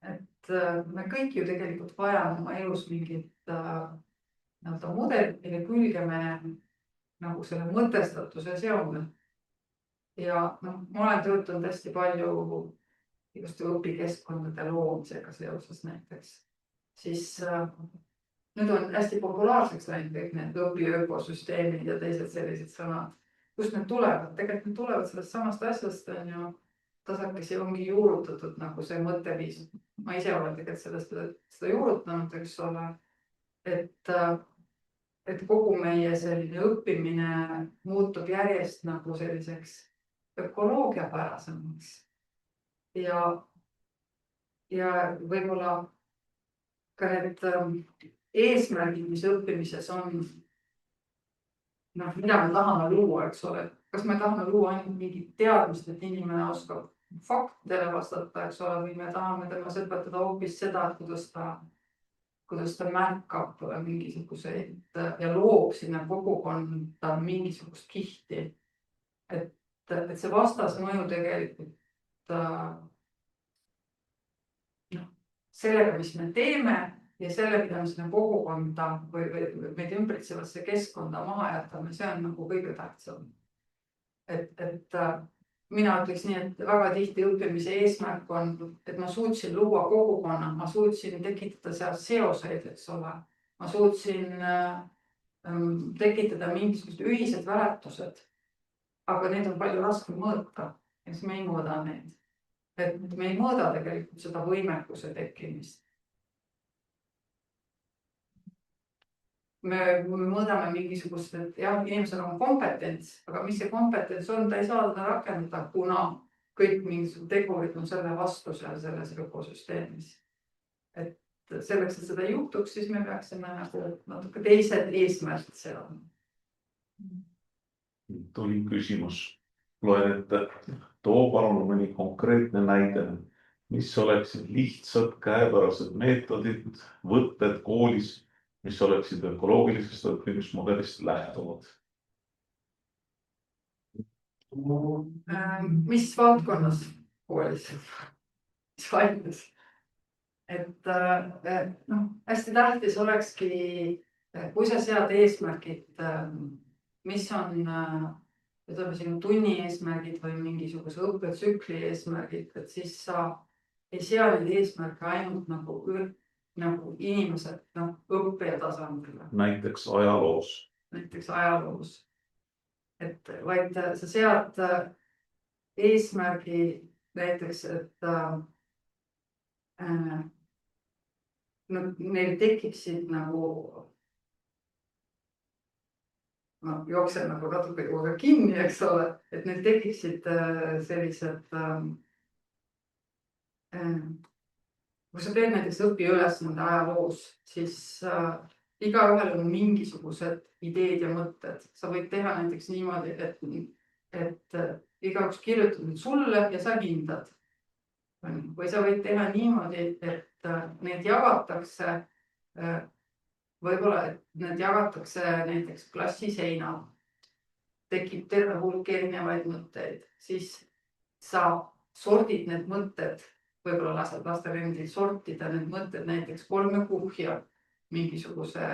Et me kõik ju tegelikult vajame oma elus mingit mudelit, mille külge me nagu selle mõtestatuse seome. Ja ma olen töötanud hästi palju just õpikeskkondade loomisega seoses näiteks. Siis nüüd on hästi populaarseks läinud kõik need õpiökosüsteemid ja teised sellised sõnad. Kust need tulevad? Tegelikult need tulevad sellest samast asjast on ju tasakesi ongi juurutatud nagu see mõtteviis. Ma ise olen tegelikult seda juurutanud, eks ole, et kogu meie selline õppimine muutub järjest nagu selliseks ökoloogiapärasemaks ja võib-olla ka need eesmärgid, mis õppimises on, mida me tahame luua, eks ole. Kas me tahame luua ainult mingit teadmist, et inimene oskab faktidele vastata, eks ole, või me tahame temas õpetada hoopis seda, kuidas ta märkab mingisuguseid ja loob sinna kogukonda mingisugust kihti. Et see vastasmõju tegelikult sellega, mis me teeme ja selle, mida me sinna kogukonda või meid ümbritsevasse keskkonda maha jätame, see on nagu kõige tähtsam. Et mina ütleks nii, et väga tihti õppimise eesmärk on, et ma suutsin luua kogukonna, ma suutsin tekitada seal seoseid, eks ole. Ma suutsin tekitada mingisugused ühised väärtused. Aga need on palju raskem mõõta, siis me ei mõõda neid. Et me ei mõõda tegelikult seda võimekuse tekkimist. me mõõdame mingisugust, et jah, inimesel on kompetents, aga mis see kompetents on, ta ei saa seda rakendada, kuna kõik mingisugused tegurid on selle vastu seal selles ökosüsteemis. Et selleks, et seda juhtuks, siis me peaksime nagu natuke teised eesmärgid seadma.
Tuli küsimus. Loen ette. Too palun mõni konkreetne näide, mis oleksid lihtsad käepärased meetodid, võtted koolis, mis oleksid ökoloogilisest õppimismudelist lähtuvad.
Mis valdkonnas koolis? Mis valdkonnas? Et noh, hästi tähtis olekski, kui sa sead eesmärgid, mis on ütleme sinu tunni eesmärgid või mingisuguse õppetsükli eesmärgid, et siis sa ei sea neid eesmärke ainult nagu inimesed õppija tasandile.
Näiteks ajaloos.
Näiteks ajaloos. Et vaid sa sead eesmärgi näiteks, et neil tekiksid nagu jooksen nagu natuke juurde kinni, eks ole, et neil tekiksid sellised kui sa teed näiteks õpiülesande ajaloos, siis igaühel on mingisugused ideed ja mõtted. Sa võid teha näiteks niimoodi, et igaüks kirjutab nüüd sulle ja sa hindad. Või sa võid teha niimoodi, et need jagatakse võib-olla, et need jagatakse näiteks klassi seinal. Tekib terve hulk erinevaid mõtteid, siis sa sordid need mõtted, võib-olla lased lastel endil sortida need mõtted näiteks 3 kuhja mingisuguse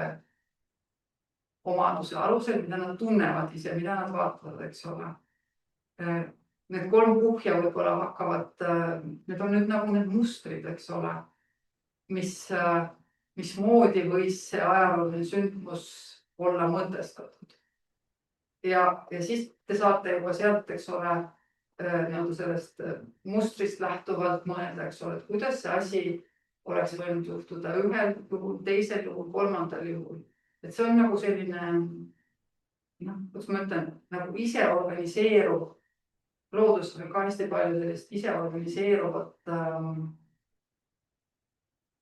omaduse alusel, mida nad tunnevad ise, mida nad vaatavad, eks ole. Need 3 kuhja võib-olla hakkavad, need on nüüd nagu need mustrid, eks ole, mismoodi võis see ajalooline sündmus olla mõtestatud. Ja siis te saate juba sealt, eks ole, sellest mustrist lähtuvalt mõelda, eks ole, et kuidas see asi oleks võinud juhtuda ühel juhul, teisel juhul, 3. juhul. Et see on nagu selline, kuidas ma ütlen, nagu ise organiseeruv, loodus on ka hästi palju sellist ise organiseeruvat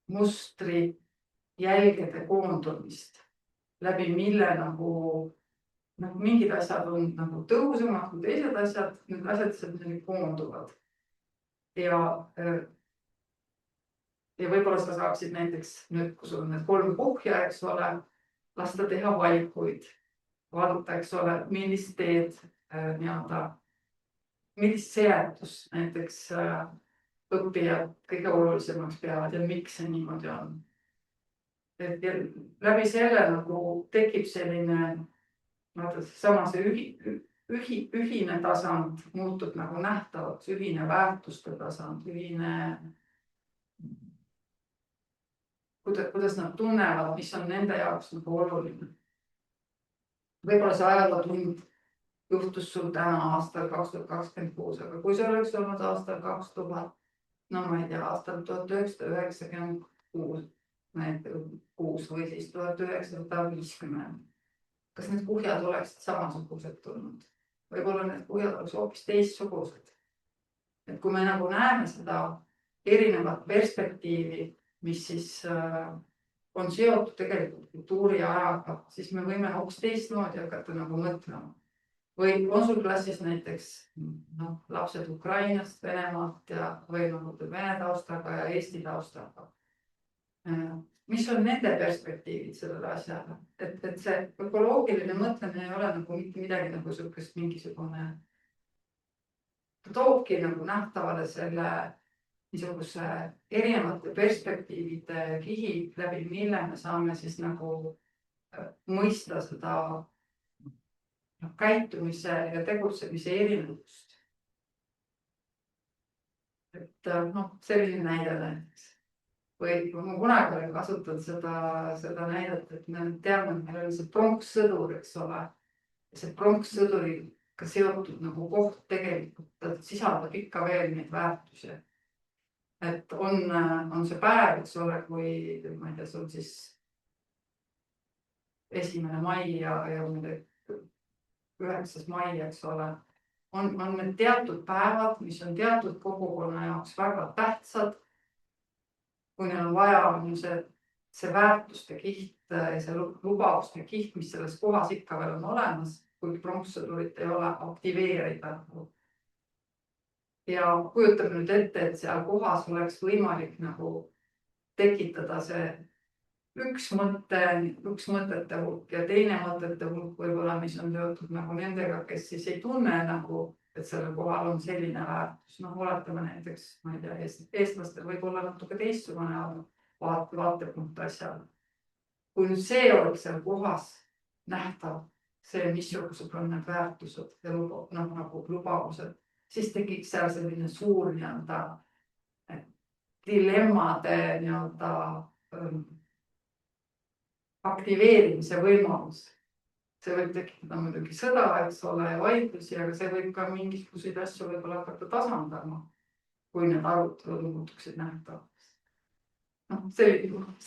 mustri jälgede koondumist, läbi mille nagu mingid asjad on nagu tõhusamad kui teised asjad, need asjad lihtsalt koonduvad. Ja võib-olla sa saaksid näiteks nüüd, kui sul on need 3 kuhja, eks ole, lasta teha valikuid, vaadata, eks ole, millist teed millist seletust näiteks õppijad kõige olulisemaks peavad ja miks see niimoodi on. Et läbi selle nagu tekib selline, sama see ühine tasand muutub nagu nähtavaks, ühine väärtuste tasand, ühine, kuidas nad tunnevad, mis on nende jaoks nagu oluline. Võib-olla see ajalootund juhtus sul täna aastal 2026, aga kui see oleks olnud aastal 2000, no ma ei tea, aastal 1996 või siis 1950. Kas need kuhjad oleksid samasugused tulnud? Võib-olla need kuhjad oleks hoopis teistsugused. Et kui me nagu näeme seda erinevat perspektiivi, mis siis on seotud tegelikult kultuuri ja ajaga, siis me võime hoopis teistmoodi hakata nagu mõtlema. Või on sul klassis näiteks lapsed Ukrainast, Venemaalt või Vene taustaga ja Eesti taustaga. Mis on nende perspektiivid sellele asjale? Et see ökoloogiline mõtlemine ei ole nagu mitte midagi nagu sihukest mingisugune, ta toobki nagu nähtavale selle niisuguse erinevate perspektiivide kihi, läbi mille me saame siis nagu mõista seda käitumise ja tegutsemise erinevust. Et selline näide näiteks. Või ma kunagi olen kasutanud seda näidet, et me teame, et meil oli see pronkssõdur, eks ole. Ja see pronkssõduriga seotud nagu koht tegelikult sisaldab ikka veel neid väärtusi. Et on see päev, eks ole, kui ma ei tea, sul siis 1. mai ja 9. mai, eks ole, on need teatud päevad, mis on teatud kogukonna jaoks väga tähtsad. kui neil on vaja, on see väärtuste kiht ja see lubavuste kiht, mis selles kohas ikka veel on olemas, kui pronkssõdurit ei ole, aktiveerida. Ja kujutame nüüd ette, et seal kohas oleks võimalik nagu tekitada see üks mõtete hulk ja teine mõtete hulk võib-olla, mis on seotud nagu nendega, kes siis ei tunne nagu, et sellel kohal on selline väärtus. Oletame näiteks, ma ei tea, eestlastel võib olla natuke teistsugune vaatepunkt asjal. Kui nüüd see oleks seal kohas nähtav, see, missugused on need väärtused ja nagu lubavused, siis tekiks seal selline suur dilemmade aktiveerimise võimalus. See võib tekitada muidugi sõda, eks ole, ja vaidlusi, aga see võib ka mingisuguseid asju võib-olla hakata tasandama, kui need arutelud muutuksid nähtavaks.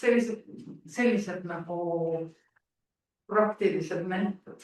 Sellised nagu praktilised meetod.